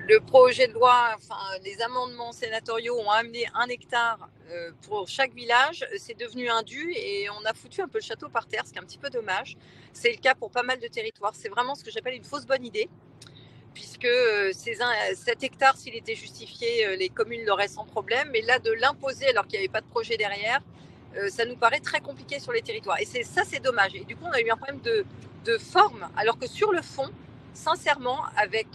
le projet de loi, les amendements sénatoriaux ont amené 1 hectare pour chaque village, c'est devenu indu et on a foutu un peu le château par terre, ce qui est un petit peu dommage. C'est le cas pour pas mal de territoires. C'est vraiment ce que j'appelle une fausse bonne idée, puisque 7 hectares, s'il était justifié, les communes l'auraient sans problème. Mais là, de l'imposer alors qu'il n'y avait pas de projet derrière, ça nous paraît très compliqué sur les territoires. Et c'est dommage. Et du coup, on a eu un problème de forme, alors que sur le fond, sincèrement, avec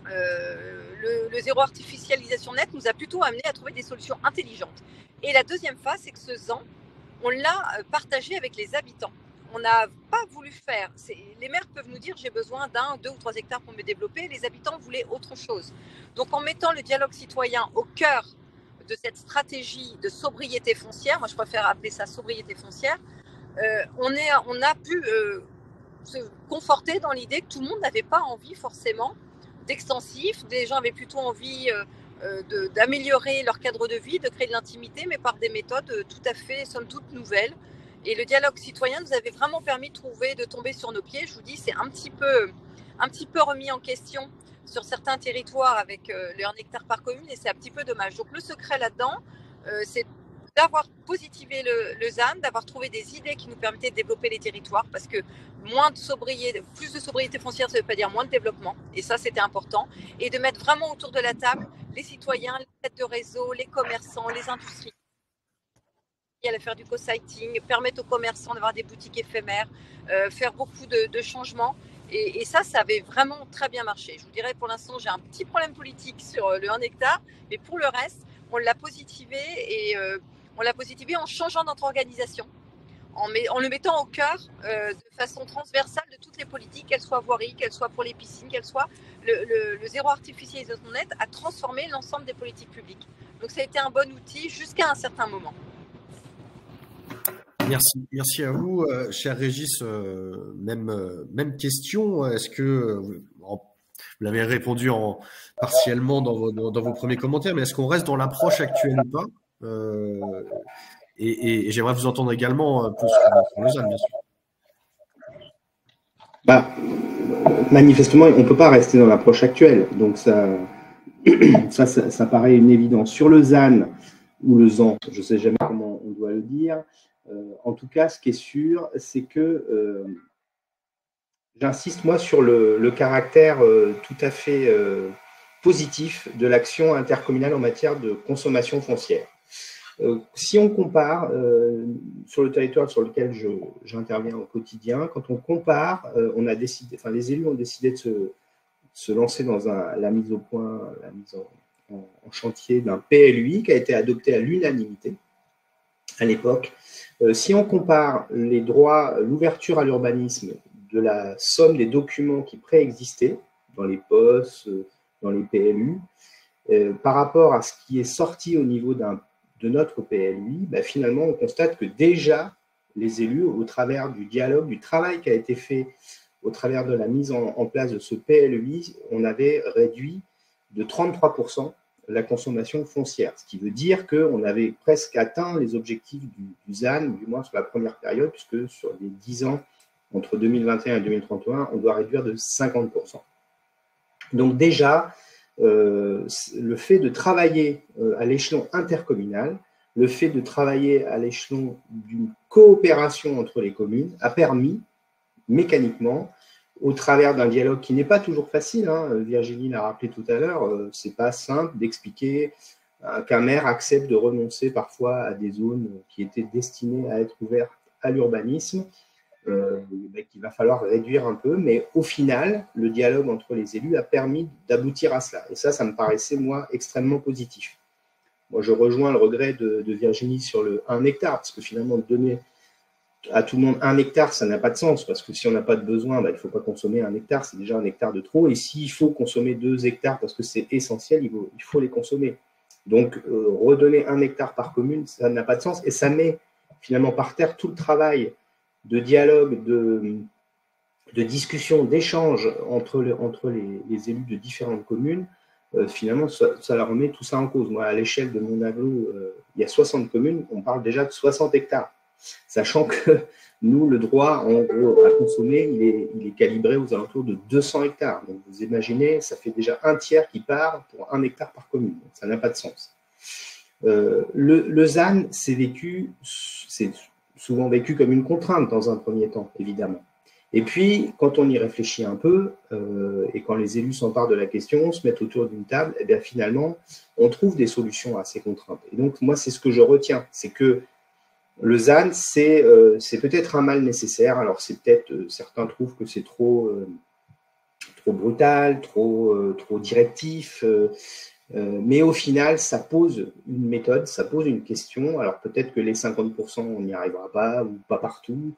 le zéro artificialisation net nous a plutôt amené à trouver des solutions intelligentes. Et la deuxième phase, c'est que ce ZAN, on l'a partagé avec les habitants. On n'a pas voulu faire. Les maires peuvent nous dire j'ai besoin d'1, 2 ou 3 hectares pour me développer. Les habitants voulaient autre chose. Donc en mettant le dialogue citoyen au cœur de cette stratégie de sobriété foncière, moi je préfère appeler ça sobriété foncière, on a pu se conforter dans l'idée que tout le monde n'avait pas envie forcément d'extensif. Des gens avaient plutôt envie d'améliorer leur cadre de vie, de créer de l'intimité, mais par des méthodes tout à fait, somme toute, nouvelles. Et le dialogue citoyen nous avait vraiment permis de tomber sur nos pieds. Je vous dis, c'est un petit peu remis en question sur certains territoires avec le 1 hectare par commune, et c'est un petit peu dommage. Donc le secret là-dedans, c'est d'avoir positivé le ZAN, d'avoir trouvé des idées qui nous permettaient de développer les territoires, parce que plus de sobriété foncière, ça ne veut pas dire moins de développement, et ça c'était important, et de mettre vraiment autour de la table les citoyens, les têtes de réseau, les commerçants, les industries, à faire du co-siting, permettre aux commerçants d'avoir des boutiques éphémères, faire beaucoup de changements, et ça avait vraiment très bien marché. Je vous dirais, pour l'instant, j'ai un petit problème politique sur le 1 hectare, mais pour le reste, on l'a positivé, et on l'a positivé en changeant notre organisation, en le mettant au cœur de façon transversale de toutes les politiques, qu'elles soient voirie, qu'elles soient pour les piscines, qu'elles soient le zéro artificialisation net a transformé l'ensemble des politiques publiques. Donc ça a été un bon outil jusqu'à un certain moment. Merci à vous, cher Régis. Même question. Est-ce que vous l'avez répondu partiellement dans vos premiers commentaires, mais est-ce qu'on reste dans l'approche actuelle ou pas? Et j'aimerais vous entendre également plus sur Lausanne, bien sûr. Manifestement, on ne peut pas rester dans l'approche actuelle. Donc ça paraît une évidence. Sur le ZAN ou le ZAN, je ne sais jamais comment on doit le dire. En tout cas, ce qui est sûr, c'est que j'insiste moi sur le caractère tout à fait positif de l'action intercommunale en matière de consommation foncière. Si on compare sur le territoire sur lequel j'interviens au quotidien, quand on compare, les élus ont décidé de se lancer dans la mise au point, la mise en chantier d'un PLUI qui a été adopté à l'unanimité à l'époque. Si on compare les droits, l'ouverture à l'urbanisme de la somme des documents qui préexistaient dans les POS, dans les PLU, par rapport à ce qui est sorti au niveau de notre PLUI, finalement, on constate que déjà, les élus, au travers du dialogue, du travail qui a été fait, au travers de la mise en place de ce PLUI, on avait réduit de 33% la consommation foncière, ce qui veut dire qu'on avait presque atteint les objectifs du ZAN, du moins sur la première période, puisque sur les 10 ans, entre 2021 et 2031, on doit réduire de 50%. Donc déjà, le fait de travailler à l'échelon intercommunal, le fait de travailler à l'échelon d'une coopération entre les communes a permis, mécaniquement, au travers d'un dialogue qui n'est pas toujours facile, Virginie l'a rappelé tout à l'heure, c'est pas simple d'expliquer qu'un maire accepte de renoncer parfois à des zones qui étaient destinées à être ouvertes à l'urbanisme, qu'il va falloir réduire un peu, mais au final, le dialogue entre les élus a permis d'aboutir à cela. Et ça me paraissait, moi, extrêmement positif. Moi, je rejoins le regret de Virginie sur le 1 hectare, parce que finalement, donner à tout le monde 1 hectare, ça n'a pas de sens, parce que si on n'a pas de besoin, il ne faut pas consommer 1 hectare, c'est déjà 1 hectare de trop, et s'il faut consommer 2 hectares, parce que c'est essentiel, il faut les consommer. Donc, redonner 1 hectare par commune, ça n'a pas de sens, et ça met finalement par terre tout le travail de dialogue, de discussion, d'échange entre les élus de différentes communes. Finalement, ça leur remet tout ça en cause. Moi, à l'échelle de mon aglo, il y a 60 communes, on parle déjà de 60 hectares. Sachant que nous, le droit en gros, à consommer, il est calibré aux alentours de 200 hectares. Donc, vous imaginez, ça fait déjà un tiers qui part pour 1 hectare par commune. Donc, ça n'a pas de sens. Le ZAN, c'est souvent vécu comme une contrainte dans un premier temps, évidemment. Et puis, quand on y réfléchit un peu, et quand les élus s'emparent de la question, se mettent autour d'une table, et bien finalement, on trouve des solutions à ces contraintes. Et donc, moi, c'est ce que je retiens, c'est que le ZAN, c'est peut-être un mal nécessaire. Alors, c'est peut-être, certains trouvent que c'est trop trop brutal, trop directif. Mais au final, ça pose une méthode, ça pose une question. Alors peut-être que les 50%, on n'y arrivera pas, ou pas partout.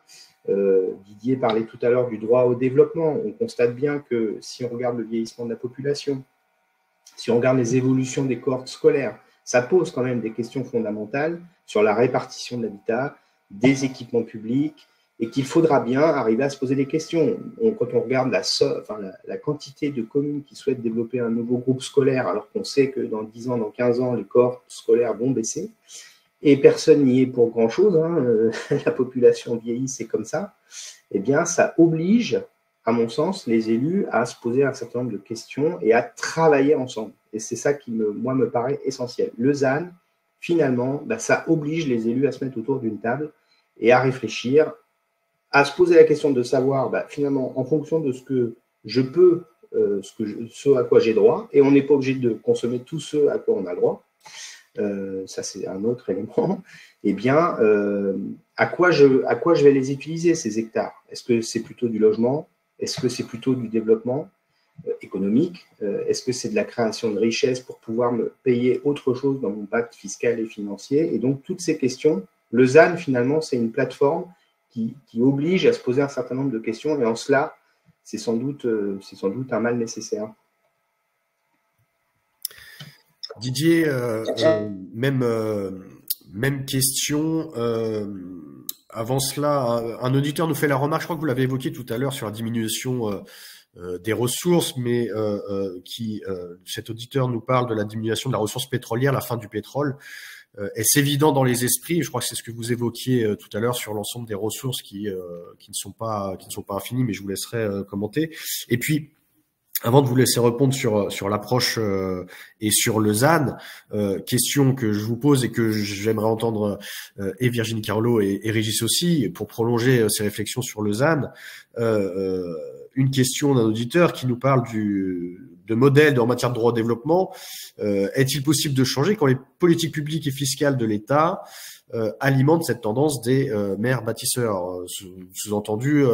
Didier parlait tout à l'heure du droit au développement. On constate bien que si on regarde le vieillissement de la population, si on regarde les évolutions des cohortes scolaires, ça pose quand même des questions fondamentales sur la répartition de l'habitat, des équipements publics, et qu'il faudra bien arriver à se poser des questions. Quand on regarde la quantité de communes qui souhaitent développer un nouveau groupe scolaire, alors qu'on sait que dans 10 ans, dans 15 ans, les cohortes scolaires vont baisser, et personne n'y est pour grand-chose, la population vieillit, c'est comme ça, eh bien, ça oblige, à mon sens, les élus à se poser un certain nombre de questions et à travailler ensemble. Et c'est ça qui, moi, me paraît essentiel. Le ZAN, finalement, ça oblige les élus à se mettre autour d'une table et à réfléchir, à se poser la question de savoir, finalement, en fonction de ce que je peux, ce à quoi j'ai droit, et on n'est pas obligé de consommer tout ce à quoi on a droit, ça c'est un autre élément, eh bien, à quoi je vais les utiliser, ces hectares? Est-ce que c'est plutôt du logement? Est-ce que c'est plutôt du développement économique? Est-ce que c'est de la création de richesses pour pouvoir me payer autre chose dans mon pacte fiscal et financier? Et donc, toutes ces questions, le ZAN, finalement, c'est une plateforme qui oblige à se poser un certain nombre de questions, et en cela, c'est sans doute un mal nécessaire. Didier, même question. Avant cela, un auditeur nous fait la remarque, je crois que vous l'avez évoqué tout à l'heure, sur la diminution des ressources, mais cet auditeur nous parle de la diminution de la ressource pétrolière, la fin du pétrole. Est-ce évident dans les esprits? Je crois que c'est ce que vous évoquiez tout à l'heure sur l'ensemble des ressources qui ne sont pas infinies, mais je vous laisserai commenter. Et puis, avant de vous laisser répondre sur l'approche et sur le ZAN, question que je vous pose et que j'aimerais entendre et Virginie Carlo et Régis aussi, pour prolonger ces réflexions sur le ZAN. Une question d'un auditeur qui nous parle de modèle en matière de droit au développement. Est-il possible de changer quand les politiques publiques et fiscales de l'État alimentent cette tendance des maires bâtisseurs? Sous-entendu,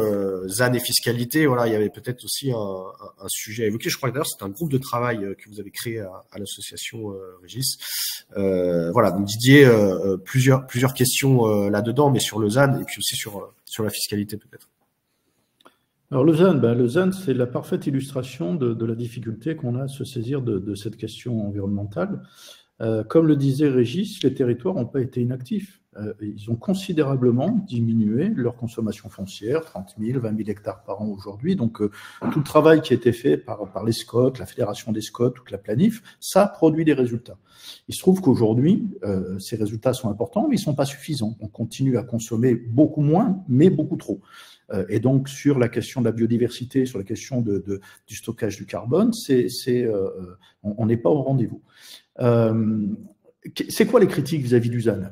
ZAN et fiscalité, voilà, il y avait peut-être aussi un sujet à évoquer. Je crois que d'ailleurs c'est un groupe de travail que vous avez créé à l'association Régis. Voilà, donc Didier, plusieurs questions là-dedans, mais sur le ZAN et puis aussi sur la fiscalité peut-être. Alors le ZAN, c'est la parfaite illustration de la difficulté qu'on a à se saisir de cette question environnementale. Comme le disait Régis, les territoires n'ont pas été inactifs. Ils ont considérablement diminué leur consommation foncière, 30 000, 20 000 hectares par an aujourd'hui. Donc tout le travail qui a été fait par les SCOT, la Fédération des SCOT, toute la Planif, ça produit des résultats. Il se trouve qu'aujourd'hui, ces résultats sont importants, mais ils ne sont pas suffisants. On continue à consommer beaucoup moins, mais beaucoup trop. Et donc, sur la question de la biodiversité, sur la question du stockage du carbone, on n'est pas au rendez-vous. C'est quoi les critiques vis-à-vis du ZAN?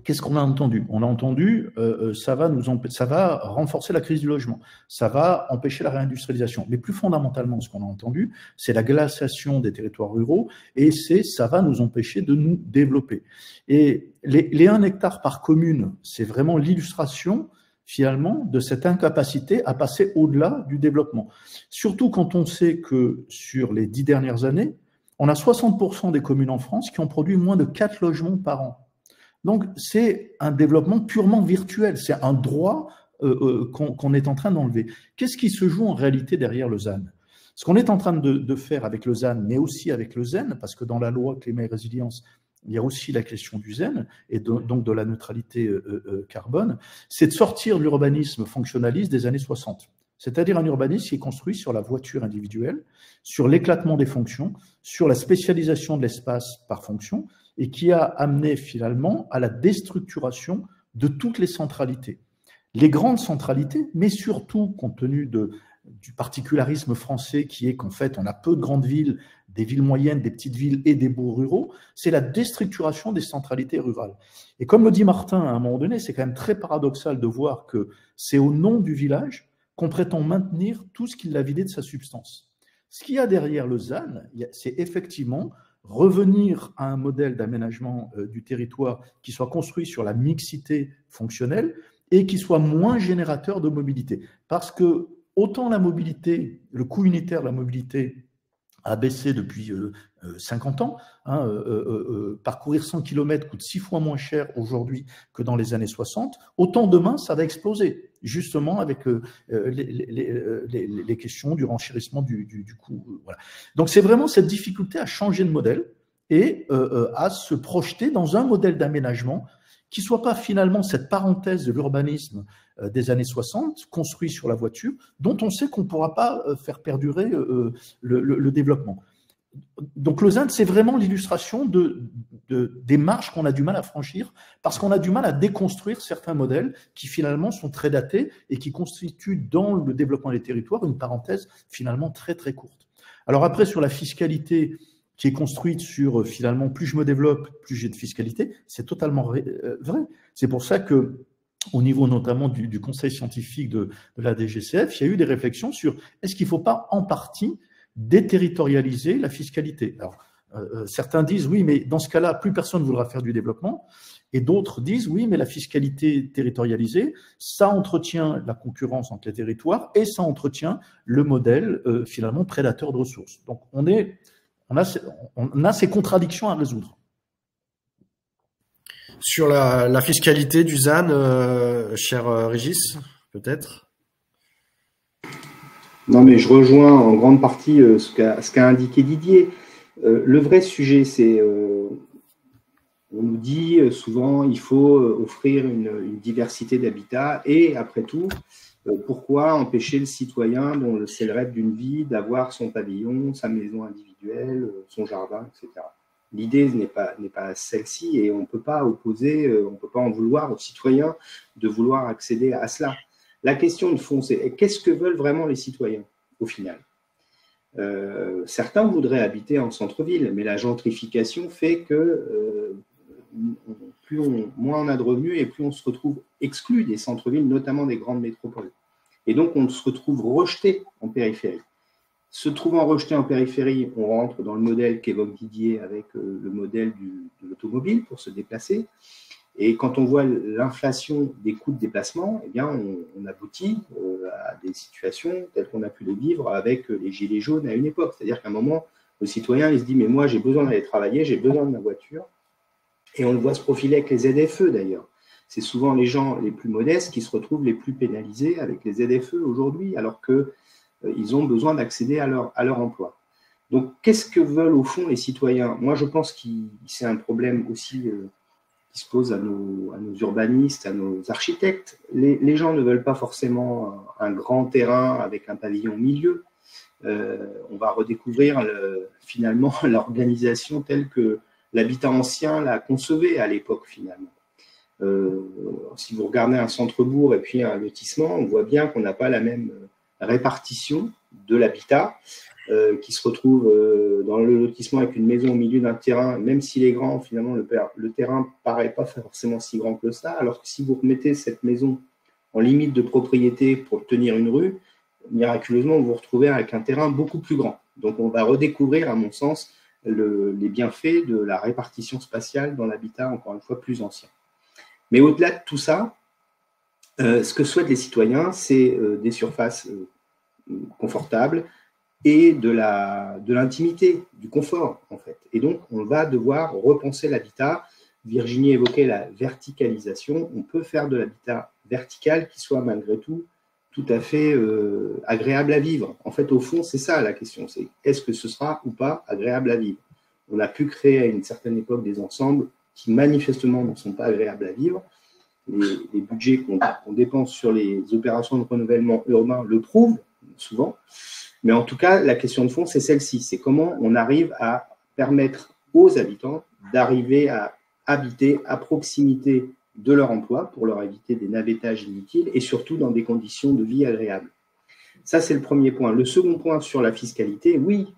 Qu'est-ce qu'on a entendu? On a entendu ça va renforcer la crise du logement, ça va empêcher la réindustrialisation. Mais plus fondamentalement, ce qu'on a entendu, c'est la glaciation des territoires ruraux et ça va nous empêcher de nous développer. Et les 1 hectare par commune, c'est vraiment l'illustration finalement de cette incapacité à passer au-delà du développement. Surtout quand on sait que sur les 10 dernières années, on a 60% des communes en France qui ont produit moins de 4 logements par an. Donc, c'est un développement purement virtuel, c'est un droit qu'on est en train d'enlever. Qu'est-ce qui se joue en réalité derrière le ZAN? Ce qu'on est en train de faire avec le ZAN, mais aussi avec le ZEN, parce que dans la loi Climat et Résilience, il y a aussi la question du ZEN et donc de la neutralité carbone, c'est de sortir de l'urbanisme fonctionnaliste des années 60. C'est-à-dire un urbanisme qui est construit sur la voiture individuelle, sur l'éclatement des fonctions, sur la spécialisation de l'espace par fonction, et qui a amené finalement à la déstructuration de toutes les centralités. Les grandes centralités, mais surtout compte tenu du particularisme français qui est qu'en fait on a peu de grandes villes, des villes moyennes, des petites villes et des bourgs ruraux, c'est la déstructuration des centralités rurales. Et comme le dit Martin à un moment donné, c'est quand même très paradoxal de voir que c'est au nom du village qu'on prétend maintenir tout ce qui l'a vidé de sa substance. Ce qu'il y a derrière le ZAN, c'est effectivement revenir à un modèle d'aménagement du territoire qui soit construit sur la mixité fonctionnelle et qui soit moins générateur de mobilité. Parce que autant la mobilité, le coût unitaire de la mobilité a baissé depuis 50 ans. Parcourir 100 km coûte 6 fois moins cher aujourd'hui que dans les années 60. Autant demain, ça va exploser, justement avec les questions du renchérissement du coût. Voilà. Donc c'est vraiment cette difficulté à changer de modèle et à se projeter dans un modèle d'aménagement qui ne soit pas finalement cette parenthèse de l'urbanisme des années 60, construit sur la voiture, dont on sait qu'on ne pourra pas faire perdurer le développement. Donc le ZAN, c'est vraiment l'illustration des marches qu'on a du mal à franchir, parce qu'on a du mal à déconstruire certains modèles qui finalement sont très datés et qui constituent dans le développement des territoires une parenthèse finalement très très courte. Alors après, sur la fiscalité qui est construite sur finalement plus je me développe, plus j'ai de fiscalité, c'est totalement vrai. C'est pour ça que au niveau notamment du conseil scientifique de la DGCF, il y a eu des réflexions sur est-ce qu'il ne faut pas en partie déterritorialiser la fiscalité. Alors, certains disent oui, mais dans ce cas-là, plus personne ne voudra faire du développement. Et d'autres disent oui, mais la fiscalité territorialisée, ça entretient la concurrence entre les territoires et ça entretient le modèle finalement prédateur de ressources. Donc, on a ces contradictions à résoudre. Sur la fiscalité du ZAN, cher Régis, peut-être? Non, mais je rejoins en grande partie ce qu'a indiqué Didier. Le vrai sujet, c'est, on nous dit souvent, il faut offrir une diversité d'habitats et, après tout, pourquoi empêcher le citoyen, dont c'est le rêve d'une vie, d'avoir son pavillon, sa maison individuelle, son jardin, etc. L'idée n'est pas celle-ci et on ne peut pas opposer, on ne peut pas en vouloir aux citoyens de vouloir accéder à cela. La question de fond, c'est qu'est-ce que veulent vraiment les citoyens au final? Certains voudraient habiter en centre-ville, mais la gentrification fait que moins on a de revenus et plus on se retrouve exclu des centres-villes, notamment des grandes métropoles. Et donc on se retrouve rejeté en périphérie. Se trouvant rejeté en périphérie, on rentre dans le modèle qu'évoque Didier avec le modèle de l'automobile pour se déplacer. Et quand on voit l'inflation des coûts de déplacement, eh bien, on aboutit à des situations telles qu'on a pu les vivre avec les gilets jaunes à une époque. C'est-à-dire qu'à un moment, le citoyen il se dit « mais moi, j'ai besoin d'aller travailler, j'ai besoin de ma voiture ». Et on le voit se profiler avec les ZFE d'ailleurs. C'est souvent les gens les plus modestes qui se retrouvent les plus pénalisés avec les ZFE aujourd'hui, alors qu'ils ont besoin d'accéder à leur emploi. Donc, qu'est-ce que veulent au fond les citoyens? Moi, je pense que c'est un problème aussi qui se pose à nos urbanistes, à nos architectes. Les gens ne veulent pas forcément un grand terrain avec un pavillon au milieu. On va redécouvrir finalement l'organisation telle que l'habitat ancien la concevait à l'époque finalement. Si vous regardez un centre-bourg et puis un lotissement, on voit bien qu'on n'a pas la même répartition de l'habitat qui se retrouve dans le lotissement avec une maison au milieu d'un terrain, même s'il est grand, finalement le terrain ne paraît pas forcément si grand que ça, alors que si vous remettez cette maison en limite de propriété pour tenir une rue, miraculeusement vous vous retrouvez avec un terrain beaucoup plus grand. Donc on va redécouvrir, à mon sens, les bienfaits de la répartition spatiale dans l'habitat, encore une fois, plus ancien. Mais au-delà de tout ça, ce que souhaitent les citoyens, c'est des surfaces confortables et de l'intimité, du confort, en fait. Et donc, on va devoir repenser l'habitat. Virginie évoquait la verticalisation. On peut faire de l'habitat vertical qui soit, malgré tout à fait agréable à vivre. En fait, au fond, c'est ça la question. C'est est-ce que ce sera ou pas agréable à vivre? On a pu créer à une certaine époque des ensembles qui, manifestement, ne sont pas agréables à vivre. Les budgets qu'on dépense sur les opérations de renouvellement urbain le prouvent souvent. Mais en tout cas, la question de fond, c'est celle-ci. C'est comment on arrive à permettre aux habitants d'arriver à habiter à proximité de leur emploi pour leur éviter des navettages inutiles et surtout dans des conditions de vie agréables. Ça, c'est le premier point. Le second point sur la fiscalité, oui,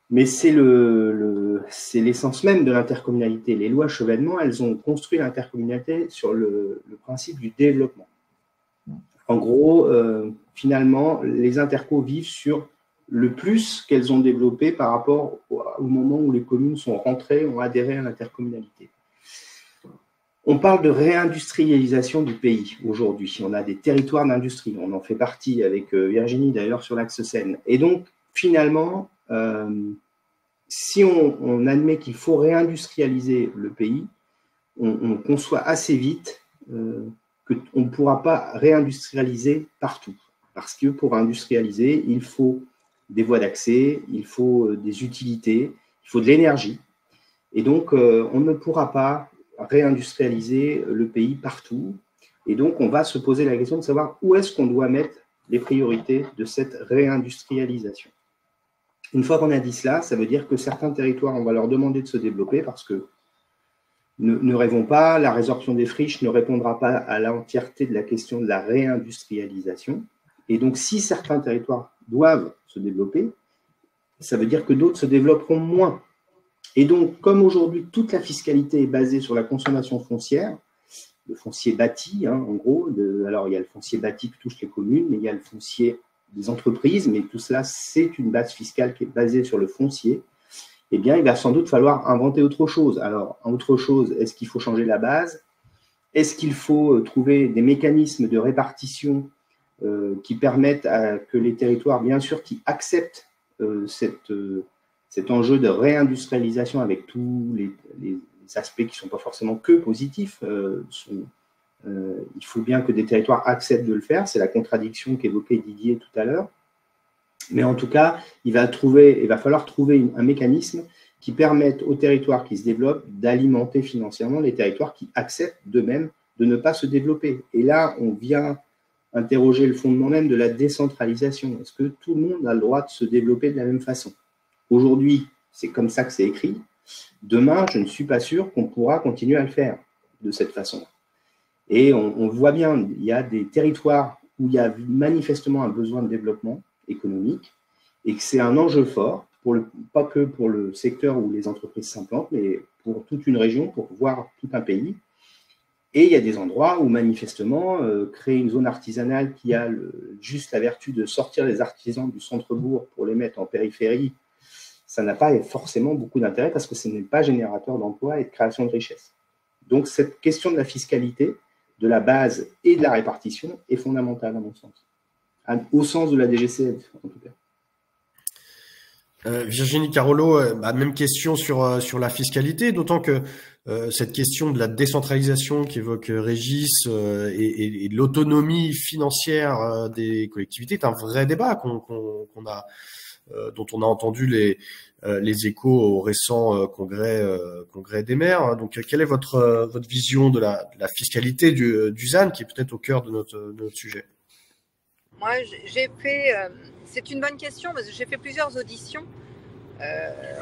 mais c'est l'essence même de l'intercommunalité. Les lois Chevènement, elles ont construit l'intercommunalité sur le principe du développement. En gros, finalement, les intercos vivent sur le plus qu'elles ont développé par rapport au moment où les communes sont rentrées, ont adhéré à l'intercommunalité. On parle de réindustrialisation du pays aujourd'hui. On a des territoires d'industrie. On en fait partie avec Virginie d'ailleurs sur l'axe Seine. Et donc finalement, si on admet qu'il faut réindustrialiser le pays, on conçoit assez vite qu'on ne pourra pas réindustrialiser partout. Parce que pour industrialiser, il faut des voies d'accès, il faut des utilités, il faut de l'énergie. Et donc, on ne pourra pas réindustrialiser le pays partout. Et donc, on va se poser la question de savoir où est-ce qu'on doit mettre les priorités de cette réindustrialisation. Une fois qu'on a dit cela, ça veut dire que certains territoires, on va leur demander de se développer parce que ne rêvons pas, la résorption des friches ne répondra pas à l'entièreté de la question de la réindustrialisation. Et donc, si certains territoires doivent se développer, ça veut dire que d'autres se développeront moins. Et donc, comme aujourd'hui, toute la fiscalité est basée sur la consommation foncière, le foncier bâti, en gros, alors il y a le foncier bâti qui touche les communes, mais il y a le foncier des entreprises, mais tout cela, c'est une base fiscale qui est basée sur le foncier. Eh bien, il va sans doute falloir inventer autre chose. Alors, autre chose, est-ce qu'il faut changer la base? Est-ce qu'il faut trouver des mécanismes de répartition qui permettent que les territoires, bien sûr, qui acceptent cet enjeu de réindustrialisation avec tous les aspects qui ne sont pas forcément que positifs, il faut bien que des territoires acceptent de le faire. C'est la contradiction qu'évoquait Didier tout à l'heure. Mais en tout cas, il va falloir trouver un mécanisme qui permette aux territoires qui se développent d'alimenter financièrement les territoires qui acceptent d'eux-mêmes de ne pas se développer. Et là, on vient interroger le fondement même de la décentralisation. Est-ce que tout le monde a le droit de se développer de la même façon? Aujourd'hui, c'est comme ça que c'est écrit. Demain, je ne suis pas sûr qu'on pourra continuer à le faire de cette façon. Et on voit bien, il y a des territoires où il y a manifestement un besoin de développement économique et que c'est un enjeu fort, pas que pour le secteur où les entreprises s'implantent, mais pour toute une région, pour voir tout un pays. Et il y a des endroits où manifestement, créer une zone artisanale qui a juste la vertu de sortir les artisans du centre-bourg pour les mettre en périphérie, ça n'a pas forcément beaucoup d'intérêt parce que ce n'est pas générateur d'emplois et de création de richesses. Donc cette question de la fiscalité, de la base et de la répartition est fondamentale à mon sens, au sens de la DGCF en tout cas. Virginie Carollo, même question sur la fiscalité, d'autant que cette question de la décentralisation qu'évoque Régis et de l'autonomie financière des collectivités est un vrai débat dont on a entendu les échos au récent congrès des maires. Donc, quelle est votre vision de la fiscalité du ZAN, qui est peut-être au cœur de notre sujet? Moi, c'est une bonne question parce que j'ai fait plusieurs auditions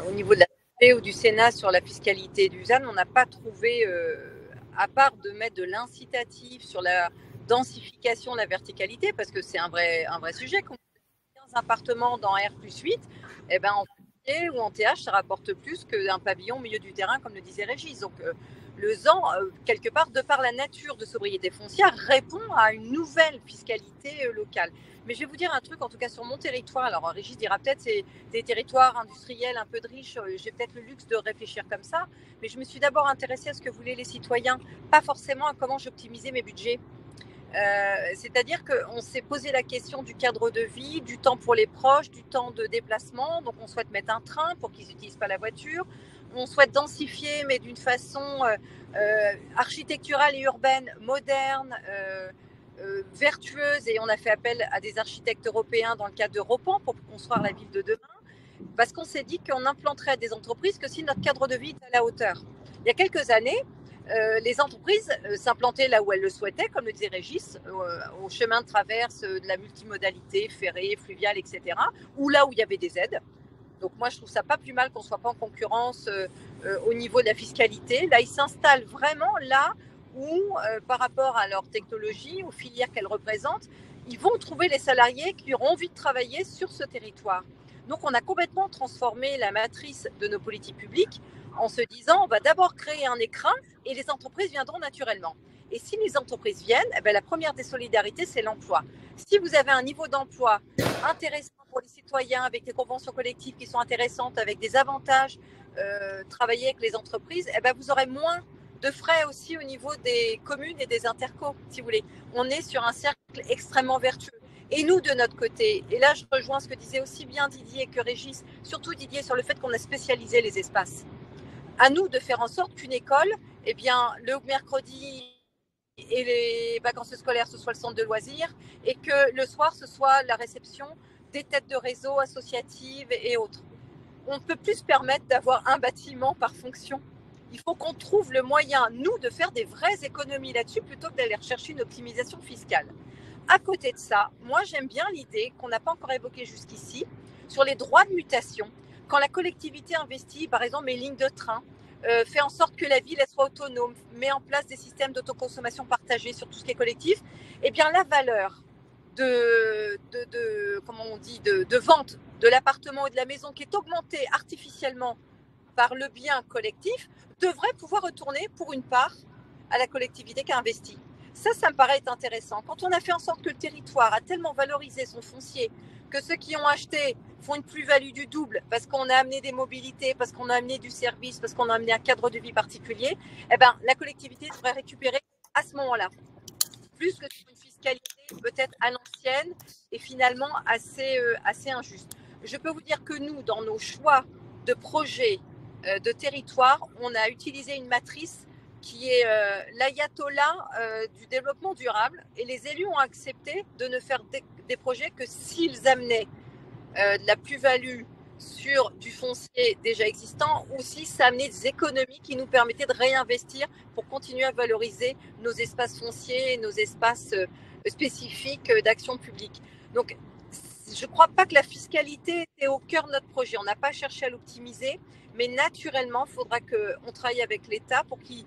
au niveau de la CP ou du Sénat sur la fiscalité du ZAN. On n'a pas trouvé, à part de mettre de l'incitatif sur la densification, la verticalité, parce que c'est un vrai sujet. Quand on a 15 appartements dans R+8, eh ben, en ou en TH, ça rapporte plus qu'un pavillon au milieu du terrain, comme le disait Régis. Donc, le ZAN, quelque part, de par la nature de sobriété foncière, répond à une nouvelle fiscalité locale. Mais je vais vous dire un truc, en tout cas sur mon territoire. Alors, Régis dira peut-être c'est des territoires industriels un peu de riches. J'ai peut-être le luxe de réfléchir comme ça. Mais je me suis d'abord intéressée à ce que voulaient les citoyens, pas forcément à comment j'optimisais mes budgets. C'est-à-dire qu'on s'est posé la question du cadre de vie, du temps pour les proches, du temps de déplacement. Donc, on souhaite mettre un train pour qu'ils n'utilisent pas la voiture. On souhaite densifier, mais d'une façon architecturale et urbaine, moderne, vertueuse. Et on a fait appel à des architectes européens dans le cadre d'Europan pour construire la ville de demain. Parce qu'on s'est dit qu'on implanterait des entreprises que si notre cadre de vie est à la hauteur. Il y a quelques années, les entreprises s'implantaient là où elles le souhaitaient, comme le disait Régis, au chemin de traverse de la multimodalité, ferrée, fluviale, etc., ou là où il y avait des aides. Donc moi, je trouve ça pas plus mal qu'on ne soit pas en concurrence au niveau de la fiscalité. Là, ils s'installent vraiment là où, par rapport à leur technologie, aux filières qu'elles représentent, ils vont trouver les salariés qui auront envie de travailler sur ce territoire. Donc, on a complètement transformé la matrice de nos politiques publiques en se disant on va d'abord créer un écrin et les entreprises viendront naturellement. Et si les entreprises viennent, eh bien, la première des solidarités, c'est l'emploi. Si vous avez un niveau d'emploi intéressant pour les citoyens, avec des conventions collectives qui sont intéressantes, avec des avantages, travailler avec les entreprises, eh bien, vous aurez moins de frais aussi au niveau des communes et des intercos, si vous voulez. On est sur un cercle extrêmement vertueux. Et nous, de notre côté, et là je rejoins ce que disaient aussi bien Didier que Régis, surtout Didier sur le fait qu'on a spécialisé les espaces. À nous de faire en sorte qu'une école, eh bien, le mercredi et les vacances scolaires, ce soit le centre de loisirs, et que le soir, ce soit la réception des têtes de réseau associatives et autres. On ne peut plus se permettre d'avoir un bâtiment par fonction. Il faut qu'on trouve le moyen, nous, de faire des vraies économies là-dessus plutôt que d'aller rechercher une optimisation fiscale. À côté de ça, moi, j'aime bien l'idée qu'on n'a pas encore évoquée jusqu'ici sur les droits de mutation. Quand la collectivité investit, par exemple, les lignes de train, fait en sorte que la ville soit autonome, met en place des systèmes d'autoconsommation partagés sur tout ce qui est collectif, eh bien, la valeur de vente de l'appartement et de la maison qui est augmentée artificiellement par le bien collectif devrait pouvoir retourner pour une part à la collectivité qui a investi. Ça me paraît être intéressant. Quand on a fait en sorte que le territoire a tellement valorisé son foncier que ceux qui ont acheté font une plus-value du double parce qu'on a amené des mobilités, parce qu'on a amené du service, parce qu'on a amené un cadre de vie particulier, eh ben, la collectivité devrait récupérer à ce moment-là. Plus que sur une fiscalité peut-être à l'ancienne et finalement assez injuste. Je peux vous dire que nous, dans nos choix de projets de territoire, on a utilisé une matrice qui est l'ayatollah du développement durable, et les élus ont accepté de ne faire des projets que s'ils amenaient de la plus-value sur du foncier déjà existant, ou si ça amenait des économies qui nous permettaient de réinvestir pour continuer à valoriser nos espaces fonciers et nos espaces spécifiques d'action publique. Donc, je ne crois pas que la fiscalité est au cœur de notre projet. On n'a pas cherché à l'optimiser, mais naturellement, il faudra qu'on travaille avec l'État pour qu'il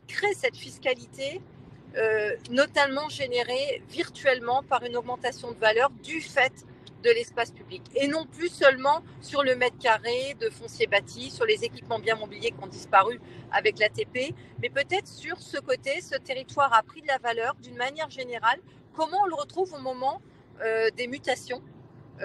crée cette fiscalité, notamment générée virtuellement par une augmentation de valeur du fait de l'espace public, et non plus seulement sur le mètre carré de foncier bâti, sur les équipements bien mobiliers qui ont disparu avec l'ATP, mais peut-être sur ce côté, ce territoire a pris de la valeur d'une manière générale, comment on le retrouve au moment des mutations,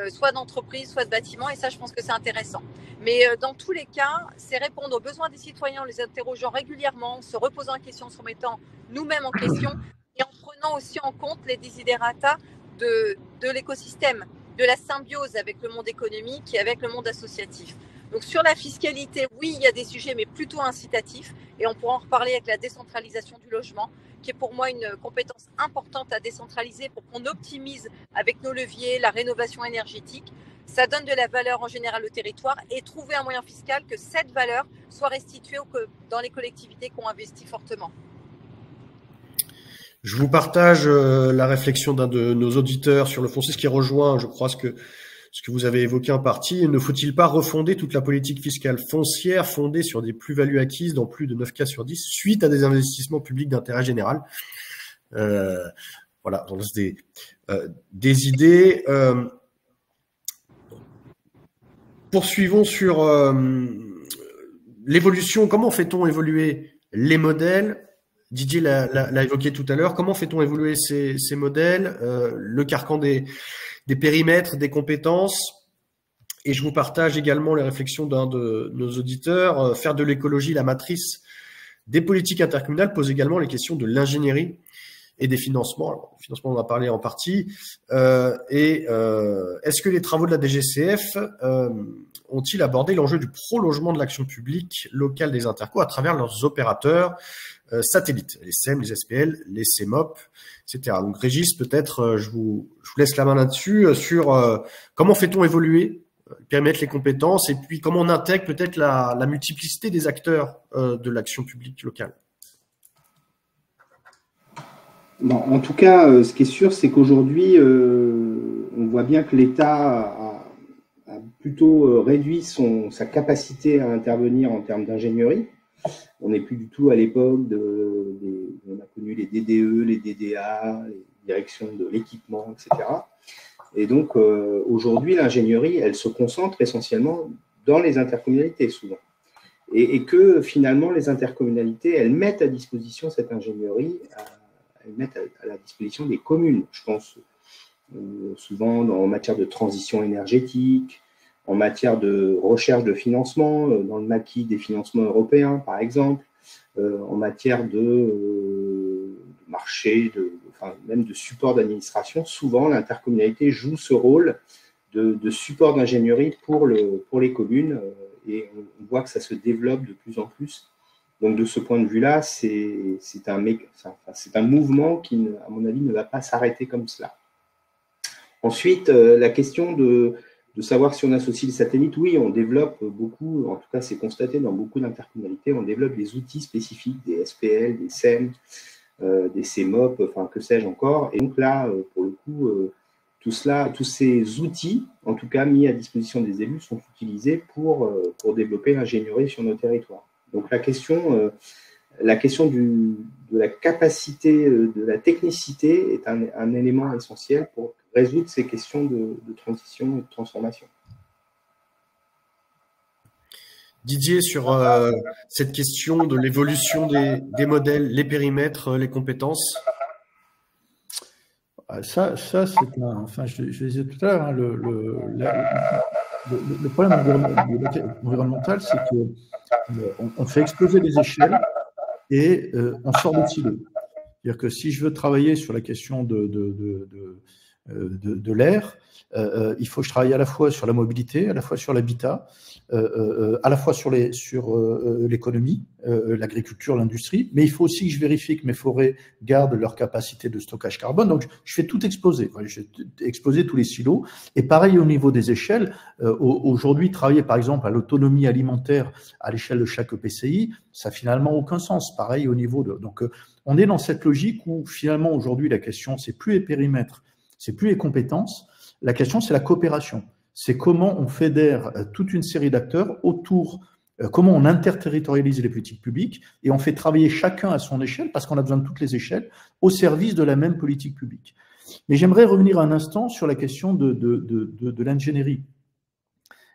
soit d'entreprise, soit de bâtiment, et ça je pense que c'est intéressant. Mais dans tous les cas, c'est répondre aux besoins des citoyens en les interrogeant régulièrement, en se reposant en question, en se remettant nous-mêmes en question, et en prenant aussi en compte les desiderata de l'écosystème, de la symbiose avec le monde économique et avec le monde associatif. Donc sur la fiscalité, oui, il y a des sujets, mais plutôt incitatifs, et on pourra en reparler avec la décentralisation du logement, qui est pour moi une compétence importante à décentraliser pour qu'on optimise avec nos leviers la rénovation énergétique. Ça donne de la valeur en général au territoire, et trouver un moyen fiscal que cette valeur soit restituée dans les collectivités qui ont investi fortement. Je vous partage la réflexion d'un de nos auditeurs sur le foncier, ce qui rejoint, je crois, ce que vous avez évoqué en partie. Ne faut-il pas refonder toute la politique fiscale foncière fondée sur des plus-values acquises dans plus de 9 cas sur 10 suite à des investissements publics d'intérêt général? Voilà, on lance des idées. Poursuivons sur l'évolution. Comment fait-on évoluer les modèles? Didier l'a évoqué tout à l'heure. Comment fait-on évoluer ces modèles, le carcan des périmètres, des compétences? Et je vous partage également les réflexions d'un de nos auditeurs. Faire de l'écologie la matrice des politiques intercommunales pose également les questions de l'ingénierie et des financements. Alors, le financement, on en a parlé en partie. Est-ce que les travaux de la DGCF ont-ils abordé l'enjeu du prolongement de l'action publique locale des intercos à travers leurs opérateurs satellites, les SEM, les SPL, les CEMOP, etc. Donc Régis, peut-être, je vous laisse la main là-dessus, sur comment fait-on évoluer, permettre les compétences, et puis comment on intègre peut-être la multiplicité des acteurs de l'action publique locale. Bon, en tout cas, ce qui est sûr, c'est qu'aujourd'hui, on voit bien que l'État a plutôt réduit sa capacité à intervenir en termes d'ingénierie. On n'est plus du tout à l'époque on a connu les DDE, les DDA, les directions de l'équipement, etc. Et donc, aujourd'hui, l'ingénierie, elle se concentre essentiellement dans les intercommunalités, souvent. Et que, finalement, les intercommunalités, elles mettent à disposition cette ingénierie, elles mettent à la disposition des communes. Je pense souvent en matière de transition énergétique, en matière de recherche de financement, dans le maquis des financements européens, par exemple, en matière de marché, même de support d'administration. Souvent, l'intercommunalité joue ce rôle de support d'ingénierie pour les communes, et on voit que ça se développe de plus en plus. Donc, de ce point de vue-là, c'est un mouvement qui, à mon avis, ne va pas s'arrêter comme cela. Ensuite, la question de savoir si on associe les satellites, oui, on développe beaucoup, en tout cas, c'est constaté dans beaucoup d'intercommunalités, on développe des outils spécifiques, des SPL, des SEM, des CMOP, enfin, que sais-je encore. Et donc là, pour le coup, tous ces outils, en tout cas mis à disposition des élus, sont utilisés pour développer l'ingénierie sur nos territoires. Donc la question de la capacité, de la technicité est un élément essentiel pour résoudre ces questions de transition et de transformation. Didier, sur cette question de l'évolution des modèles, les périmètres, les compétences. Ça c'est enfin, je le disais tout à l'heure, hein, le problème environnemental, c'est qu'on fait exploser les échelles et on sort des silos. C'est-à-dire que si je veux travailler sur la question de l'air, il faut que je travaille à la fois sur la mobilité, à la fois sur l'habitat, à la fois sur l'économie, l'agriculture, l'industrie, mais il faut aussi que je vérifie que mes forêts gardent leur capacité de stockage carbone. Donc, je fais tout exploser. Je fais exploser tous les silos. Et pareil au niveau des échelles. Aujourd'hui, travailler par exemple à l'autonomie alimentaire à l'échelle de chaque EPCI, ça n'a finalement aucun sens. Pareil au niveau de... Donc, on est dans cette logique où finalement aujourd'hui la question, c'est plus les périmètres, c'est plus les compétences. La question, c'est la coopération. C'est comment on fédère toute une série d'acteurs autour, comment on interterritorialise les politiques publiques et on fait travailler chacun à son échelle, parce qu'on a besoin de toutes les échelles, au service de la même politique publique. Mais j'aimerais revenir un instant sur la question de l'ingénierie.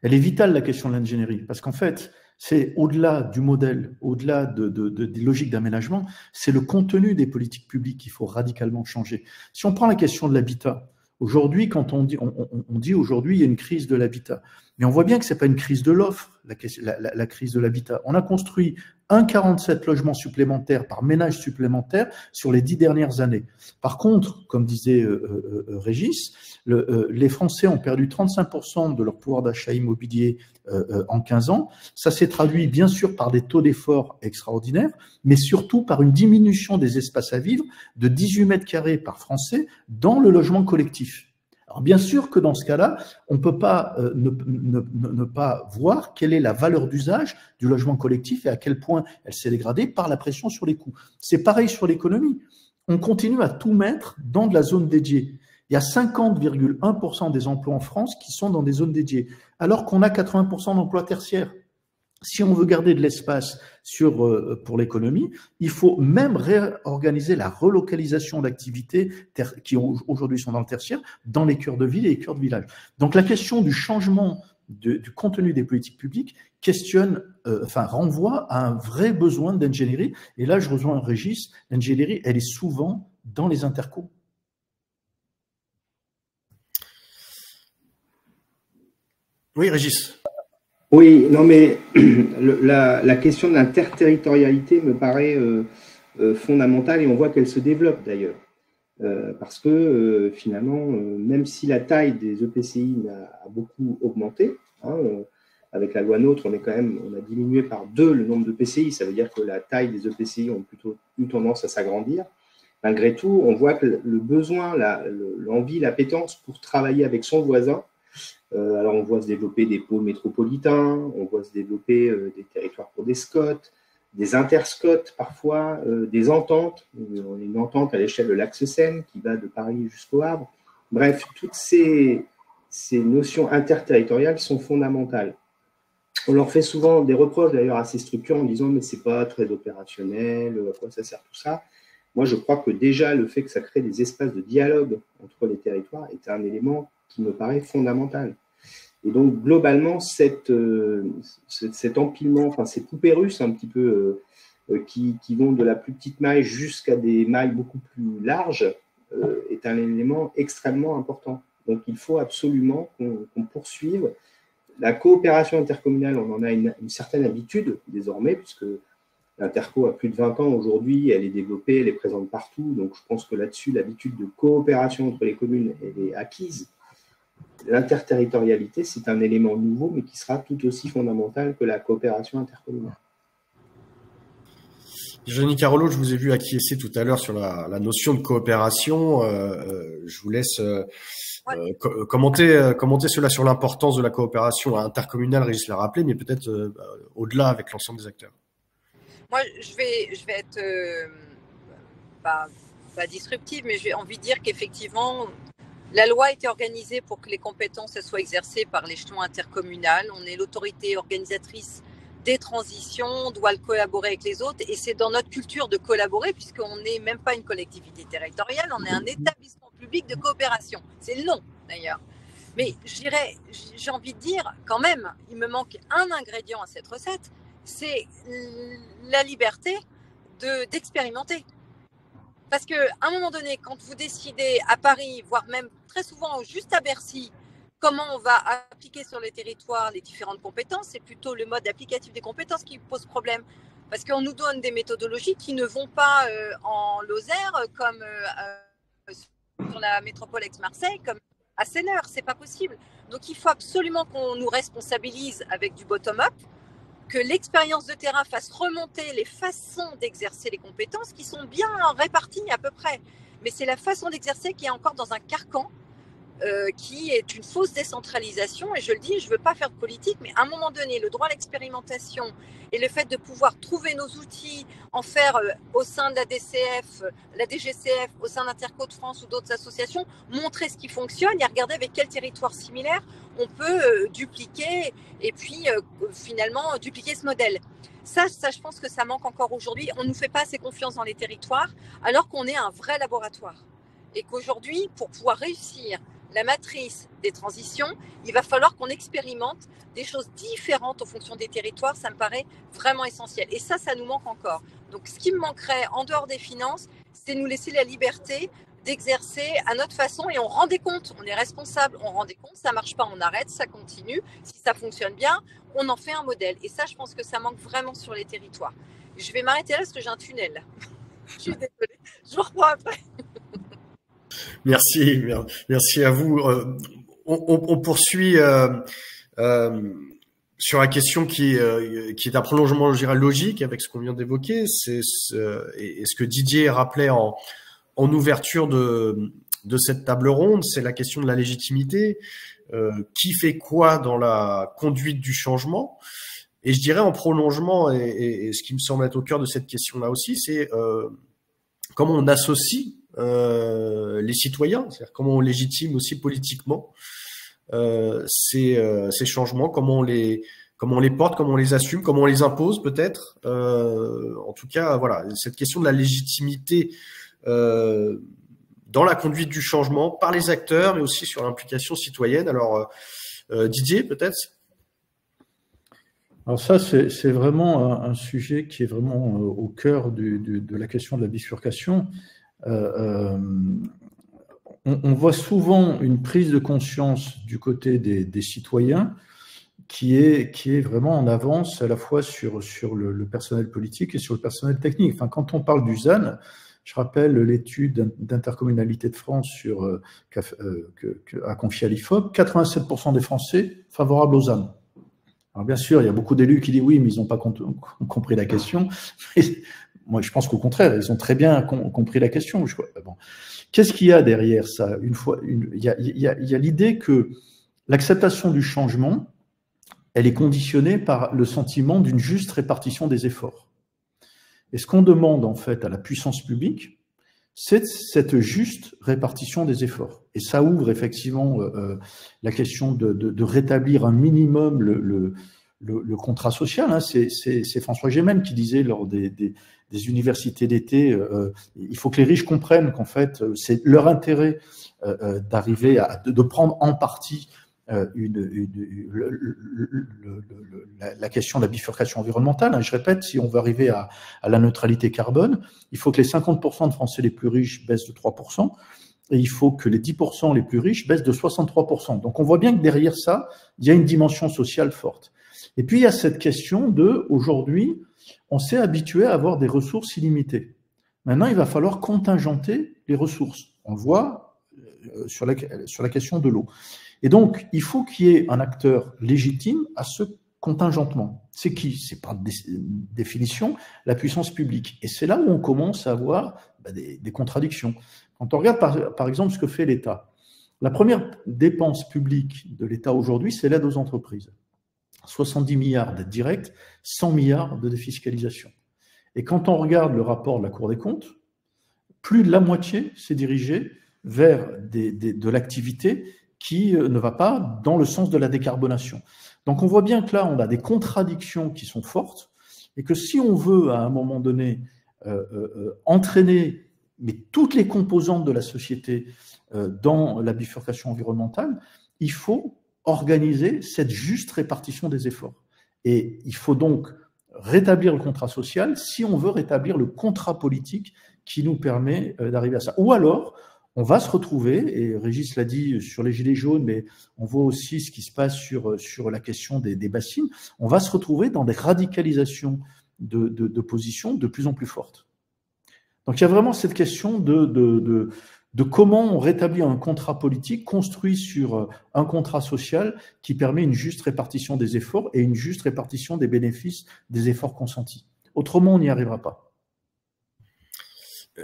Elle est vitale, la question de l'ingénierie, parce qu'en fait, c'est au-delà du modèle, au-delà des logiques d'aménagement, c'est le contenu des politiques publiques qu'il faut radicalement changer. Si on prend la question de l'habitat, aujourd'hui, quand on dit aujourd'hui, il y a une crise de l'habitat. Mais on voit bien que ce n'est pas une crise de l'offre, la crise de l'habitat. On a construit 1,47 logements supplémentaires par ménage supplémentaire sur les 10 dernières années. Par contre, comme disait Régis, les Français ont perdu 35% de leur pouvoir d'achat immobilier en 15 ans. Ça s'est traduit bien sûr par des taux d'effort extraordinaires, mais surtout par une diminution des espaces à vivre de 18 mètres carrés par Français dans le logement collectif. Alors bien sûr que dans ce cas-là, on ne peut pas ne pas voir quelle est la valeur d'usage du logement collectif et à quel point elle s'est dégradée par la pression sur les coûts. C'est pareil sur l'économie. On continue à tout mettre dans de la zone dédiée. Il y a 50,1% des emplois en France qui sont dans des zones dédiées, alors qu'on a 80% d'emplois tertiaires. Si on veut garder de l'espace pour l'économie, il faut même réorganiser la relocalisation d'activités qui aujourd'hui sont dans le tertiaire, dans les cœurs de ville et les cœurs de village. Donc la question du changement du contenu des politiques publiques renvoie à un vrai besoin d'ingénierie. Et là, je rejoins Régis, l'ingénierie, elle est souvent dans les intercos. Oui, Régis. Oui, non mais la question de l'interterritorialité me paraît fondamentale et on voit qu'elle se développe d'ailleurs. Parce que finalement, même si la taille des EPCI a beaucoup augmenté, avec la loi NOTRe, on a diminué par 2 le nombre d'EPCI, ça veut dire que la taille des EPCI ont plutôt eu tendance à s'agrandir. Malgré tout, on voit que le besoin, l'envie, l'appétence pour travailler avec son voisin, alors on voit se développer des pôles métropolitains, on voit se développer des territoires pour des SCOT, des interscots parfois, des ententes. On a une entente à l'échelle de l'axe Seine qui va de Paris jusqu'au Havre. Bref, toutes ces notions interterritoriales sont fondamentales. On leur fait souvent des reproches d'ailleurs à ces structures en disant mais c'est pas très opérationnel, à quoi ça sert tout ça. Moi je crois que déjà le fait que ça crée des espaces de dialogue entre les territoires est un élément qui me paraît fondamental. Et donc, globalement, cet empilement, enfin, ces poupées russes un petit peu qui vont de la plus petite maille jusqu'à des mailles beaucoup plus larges est un élément extrêmement important. Donc, il faut absolument qu'on poursuive. La coopération intercommunale, on en a une certaine habitude désormais, puisque L'Interco a plus de 20 ans aujourd'hui, elle est développée, elle est présente partout. Donc je pense que là-dessus, l'habitude de coopération entre les communes, elle est acquise. L'interterritorialité, c'est un élément nouveau, mais qui sera tout aussi fondamental que la coopération intercommunale. Virginie Carollo, je vous ai vu acquiescer tout à l'heure sur la notion de coopération. Je vous laisse commenter cela sur l'importance de la coopération intercommunale, Régis l'a rappelé, mais peut-être au-delà avec l'ensemble des acteurs. Moi, je vais être pas disruptive, mais j'ai envie de dire qu'effectivement, la loi a été organisée pour que les compétences soient exercées par l'échelon intercommunal. On est l'autorité organisatrice des transitions, on doit le collaborer avec les autres et c'est dans notre culture de collaborer puisqu'on n'est même pas une collectivité territoriale, on est un établissement public de coopération. C'est le nom d'ailleurs. Mais j'ai envie de dire quand même, il me manque un ingrédient à cette recette, c'est la liberté d'expérimenter. Parce qu'à un moment donné, quand vous décidez à Paris, voire même très souvent juste à Bercy, comment on va appliquer sur les territoires les différentes compétences, c'est plutôt le mode applicatif des compétences qui pose problème. Parce qu'on nous donne des méthodologies qui ne vont pas en Lozère, comme sur la métropole Aix-Marseille, comme à Senneur, c'est pas possible. Donc il faut absolument qu'on nous responsabilise avec du bottom-up, que l'expérience de terrain fasse remonter les façons d'exercer les compétences qui sont bien réparties à peu près. Mais c'est la façon d'exercer qui est encore dans un carcan qui est une fausse décentralisation. Et je le dis, je ne veux pas faire de politique, mais à un moment donné, le droit à l'expérimentation et le fait de pouvoir trouver nos outils, en faire au sein de la DCF, la DGCF, au sein d'Interco de France ou d'autres associations, montrer ce qui fonctionne et regarder avec quel territoire similaire on peut dupliquer et puis finalement dupliquer ce modèle. Ça, je pense que ça manque encore aujourd'hui. On ne nous fait pas assez confiance dans les territoires alors qu'on est un vrai laboratoire. Et qu'aujourd'hui, pour pouvoir réussir la matrice des transitions, il va falloir qu'on expérimente des choses différentes en fonction des territoires. Ça me paraît vraiment essentiel. Et ça nous manque encore. Donc, ce qui me manquerait en dehors des finances, c'est nous laisser la liberté d'exercer à notre façon et on rend des comptes. On est responsable, on rend des comptes. Ça ne marche pas, on arrête, ça continue. Si ça fonctionne bien, on en fait un modèle. Et ça, je pense que ça manque vraiment sur les territoires. Je vais m'arrêter là parce que j'ai un tunnel. Je suis désolée. Je vous reprends après. Merci à vous. On poursuit sur la question qui est un prolongement, je dirais, logique avec ce qu'on vient d'évoquer. Et ce que Didier rappelait en ouverture de cette table ronde, c'est la question de la légitimité. Qui fait quoi dans la conduite du changement? Et je dirais en prolongement, et ce qui me semble être au cœur de cette question-là aussi, c'est comment on associe les citoyens, c'est-à-dire comment on légitime aussi politiquement ces changements, comment on les porte, comment on les assume, comment on les impose peut-être. En tout cas, voilà, cette question de la légitimité dans la conduite du changement par les acteurs, mais aussi sur l'implication citoyenne. Alors, Didier, peut-être. Alors ça, c'est vraiment un sujet qui est vraiment au cœur de la question de la bifurcation. On voit souvent une prise de conscience du côté des citoyens qui est vraiment en avance à la fois sur le personnel politique et sur le personnel technique. Enfin, quand on parle du ZAN, je rappelle l'étude d'intercommunalité de France qu'a confiée à l'IFOP, 87% des Français favorables au ZAN. Alors bien sûr, il y a beaucoup d'élus qui disent oui, mais ils n'ont pas compris la question. Moi, je pense qu'au contraire, ils ont très bien compris la question. Bon. Qu'est-ce qu'il y a derrière ça? Il y a l'idée que l'acceptation du changement, elle est conditionnée par le sentiment d'une juste répartition des efforts. Et ce qu'on demande en fait à la puissance publique, c'est cette juste répartition des efforts. Et ça ouvre effectivement la question de rétablir un minimum le contrat social. Hein. C'est François Gémen qui disait lors des universités d'été, il faut que les riches comprennent qu'en fait, c'est leur intérêt d'arriver de prendre en partie la question de la bifurcation environnementale. Je répète, si on veut arriver à la neutralité carbone, il faut que les 50% de Français les plus riches baissent de 3%, et il faut que les 10% les plus riches baissent de 63%. Donc on voit bien que derrière ça, il y a une dimension sociale forte. Et puis il y a cette question de, aujourd'hui, on s'est habitué à avoir des ressources illimitées. Maintenant, il va falloir contingenter les ressources. On le voit sur la question de l'eau. Et donc, il faut qu'il y ait un acteur légitime à ce contingentement. C'est qui? C'est par définition la puissance publique. Et c'est là où on commence à avoir des contradictions. Quand on regarde par exemple ce que fait l'État, la première dépense publique de l'État aujourd'hui, c'est l'aide aux entreprises. 70 milliards d'aides directes, 100 milliards de défiscalisation. Et quand on regarde le rapport de la Cour des comptes, plus de la moitié s'est dirigé vers de l'activité qui ne va pas dans le sens de la décarbonation. Donc on voit bien que là, on a des contradictions qui sont fortes et que si on veut, à un moment donné, entraîner toutes les composantes de la société dans la bifurcation environnementale, il faut organiser cette juste répartition des efforts. Et il faut donc rétablir le contrat social si on veut rétablir le contrat politique qui nous permet d'arriver à ça. Ou alors, on va se retrouver, et Régis l'a dit sur les gilets jaunes, mais on voit aussi ce qui se passe sur la question des bassines, on va se retrouver dans des radicalisations de positions de plus en plus fortes. Donc il y a vraiment cette question de comment on rétablit un contrat politique construit sur un contrat social qui permet une juste répartition des efforts et une juste répartition des bénéfices des efforts consentis. Autrement, on n'y arrivera pas.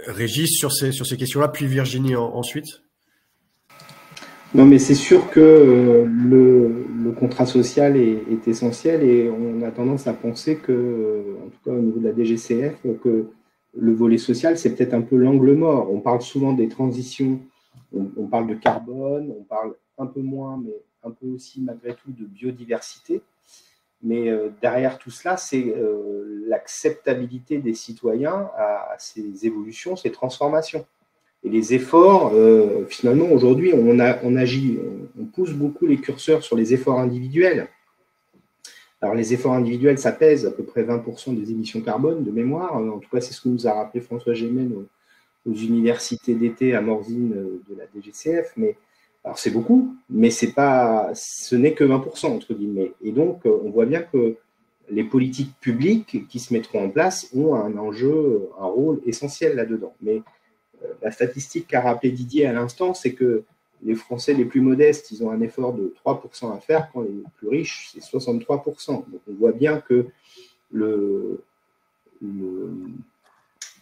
Régis, sur ces questions-là, puis Virginie ensuite. Non, mais c'est sûr que le contrat social est essentiel et on a tendance à penser que, en tout cas au niveau de la DGCF, que le volet social, c'est peut-être un peu l'angle mort. On parle souvent des transitions, on parle de carbone, on parle un peu moins, mais un peu aussi malgré tout de biodiversité. Mais derrière tout cela, c'est l'acceptabilité des citoyens à ces évolutions, ces transformations. Et les efforts, finalement, aujourd'hui, on agit, on pousse beaucoup les curseurs sur les efforts individuels. Alors, les efforts individuels, ça pèse à peu près 20% des émissions carbone de mémoire. En tout cas, c'est ce que nous a rappelé François Gémen aux universités d'été à Morzine de la DGCF. Mais alors, c'est beaucoup, mais ce n'est que 20%, entre guillemets. Et donc, on voit bien que les politiques publiques qui se mettront en place ont un enjeu, un rôle essentiel là-dedans. Mais la statistique qu'a rappelé Didier à l'instant, c'est que les Français les plus modestes, ils ont un effort de 3% à faire, quand les plus riches, c'est 63%. Donc, on voit bien que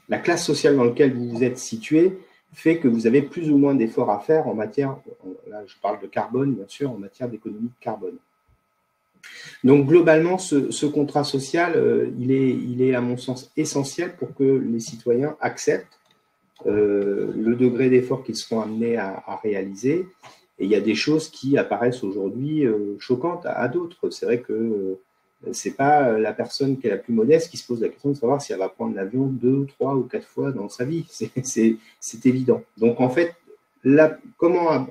la classe sociale dans laquelle vous vous êtes situé fait que vous avez plus ou moins d'efforts à faire en matière, là je parle de carbone bien sûr, en matière d'économie de carbone. Donc globalement, ce contrat social, il est à mon sens essentiel pour que les citoyens acceptent le degré d'effort qu'ils seront amenés à réaliser. Et il y a des choses qui apparaissent aujourd'hui choquantes à d'autres. C'est vrai que c'est pas la personne qui est la plus modeste qui se pose la question de savoir si elle va prendre l'avion 2, 3 ou 4 fois dans sa vie. C'est évident. Donc en fait, là, comment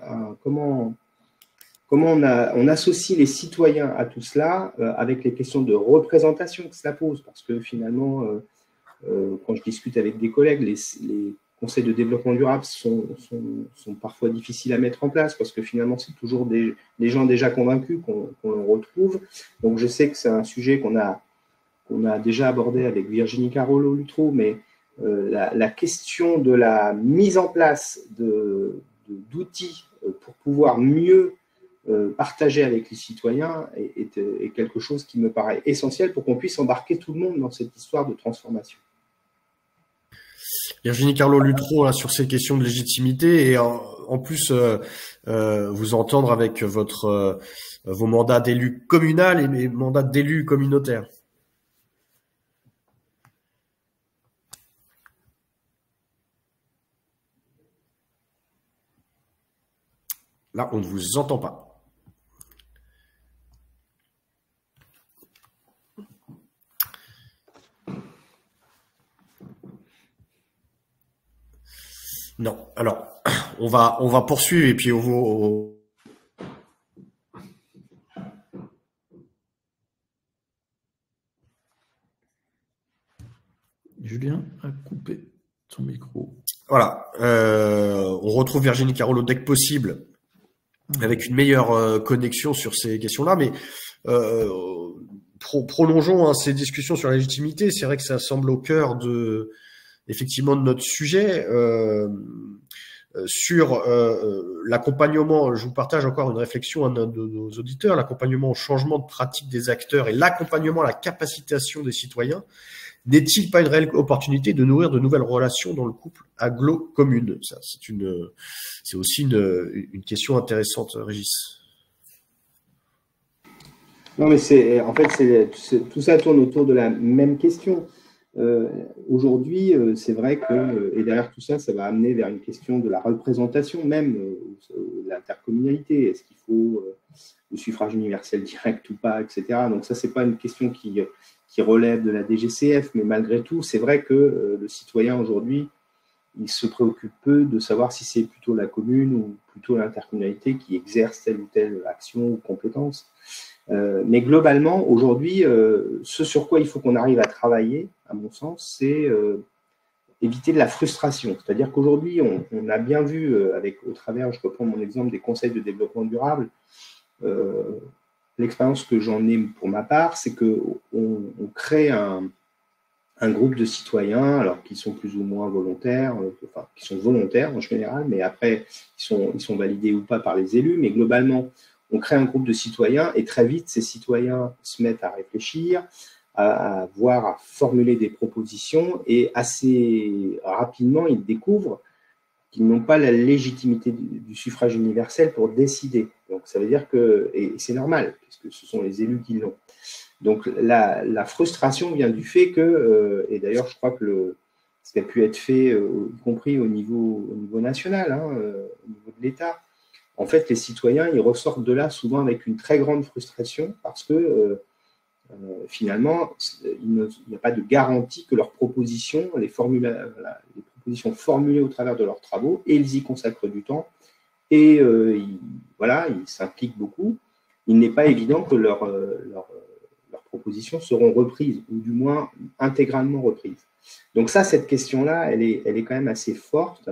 on associe les citoyens à tout cela avec les questions de représentation que cela pose, parce que finalement, quand je discute avec des collègues, les conseils de développement durable sont parfois difficiles à mettre en place parce que finalement, c'est toujours des gens déjà convaincus qu'on retrouve. Donc, je sais que c'est un sujet qu'on a déjà abordé avec Virginie Carolo-Luttrou, mais la question de la mise en place d'outils pour pouvoir mieux partager avec les citoyens est quelque chose qui me paraît essentiel pour qu'on puisse embarquer tout le monde dans cette histoire de transformation. Virginie Carolo-Luttrou, sur ces questions de légitimité et en plus vous entendre avec vos mandats d'élu communal et mes mandats d'élu communautaire. Là, on ne vous entend pas. Non. Alors, on va poursuivre et puis Julien a coupé son micro. Voilà. On retrouve Virginie Carolo dès que possible avec une meilleure connexion sur ces questions-là. Mais pour prolongeons ces discussions sur la légitimité. C'est vrai que ça semble au cœur effectivement de notre sujet. Sur l'accompagnement, je vous partage encore une réflexion à de nos auditeurs, l'accompagnement au changement de pratique des acteurs et l'accompagnement à la capacitation des citoyens. N'est-il pas une réelle opportunité de nourrir de nouvelles relations dans le couple agglo-commune? Ça, c'est aussi une question intéressante, Régis. Non, mais en fait, tout ça tourne autour de la même question. Aujourd'hui, c'est vrai que, et derrière tout ça, ça va amener vers une question de la représentation même de l'intercommunalité. Est-ce qu'il faut le suffrage universel direct ou pas, etc. Donc ça, c'est pas une question qui relève de la DGCF, mais malgré tout, c'est vrai que le citoyen aujourd'hui, il se préoccupe peu de savoir si c'est plutôt la commune ou plutôt l'intercommunalité qui exerce telle ou telle action ou compétence. Mais globalement, aujourd'hui, ce sur quoi il faut qu'on arrive à travailler, à mon sens, c'est éviter de la frustration. C'est-à-dire qu'aujourd'hui, on a bien vu, au travers, je reprends mon exemple des conseils de développement durable, l'expérience que j'en ai pour ma part, c'est qu'on crée un groupe de citoyens, alors qui sont plus ou moins volontaires, enfin, qui sont volontaires en général, mais après, ils sont validés ou pas par les élus, mais globalement, on crée un groupe de citoyens et très vite, ces citoyens se mettent à réfléchir, à formuler des propositions et assez rapidement, ils découvrent qu'ils n'ont pas la légitimité du suffrage universel pour décider. Donc, ça veut dire et c'est normal, puisque ce sont les élus qui l'ont. Donc, la frustration vient du fait que, et d'ailleurs, je crois que ce qui a pu être fait, y compris au niveau national, au niveau de l'État, en fait, les citoyens, ils ressortent de là souvent avec une très grande frustration parce que finalement, il n'y a pas de garantie que leurs propositions, les propositions formulées au travers de leurs travaux, et ils y consacrent du temps, et ils s'impliquent beaucoup. Il n'est pas évident que leurs propositions seront reprises, ou du moins intégralement reprises. Donc ça, cette question-là, elle est quand même assez forte.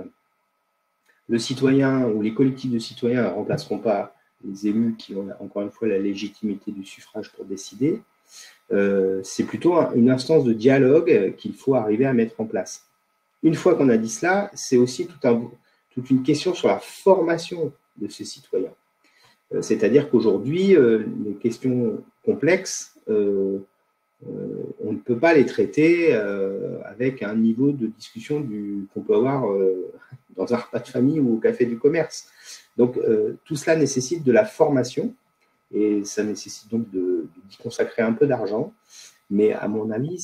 Le citoyen ou les collectifs de citoyens ne remplaceront pas les élus qui ont encore une fois la légitimité du suffrage pour décider. C'est plutôt une instance de dialogue qu'il faut arriver à mettre en place. Une fois qu'on a dit cela, c'est aussi toute une question sur la formation de ces citoyens. C'est-à-dire qu'aujourd'hui, les questions complexes, on ne peut pas les traiter avec un niveau de discussion qu'on peut avoir dans un repas de famille ou au café du commerce. Donc, tout cela nécessite de la formation et ça nécessite donc d'y consacrer un peu d'argent. Mais à mon avis,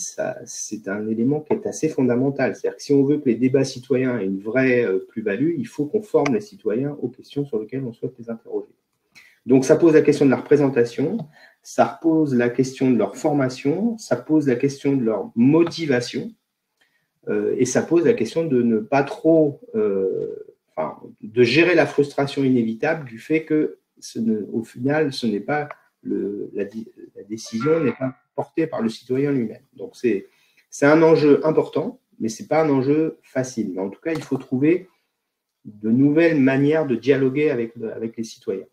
c'est un élément qui est assez fondamental. C'est-à-dire que si on veut que les débats citoyens aient une vraie plus-value, il faut qu'on forme les citoyens aux questions sur lesquelles on souhaite les interroger. Donc, ça pose la question de la représentation, ça pose la question de leur formation, ça pose la question de leur motivation, et ça pose la question de ne pas trop, de gérer la frustration inévitable du fait que, au final, ce n'est pas la décision n'est pas portée par le citoyen lui-même. Donc, c'est un enjeu important, mais ce n'est pas un enjeu facile. Mais en tout cas, il faut trouver de nouvelles manières de dialoguer avec les citoyens.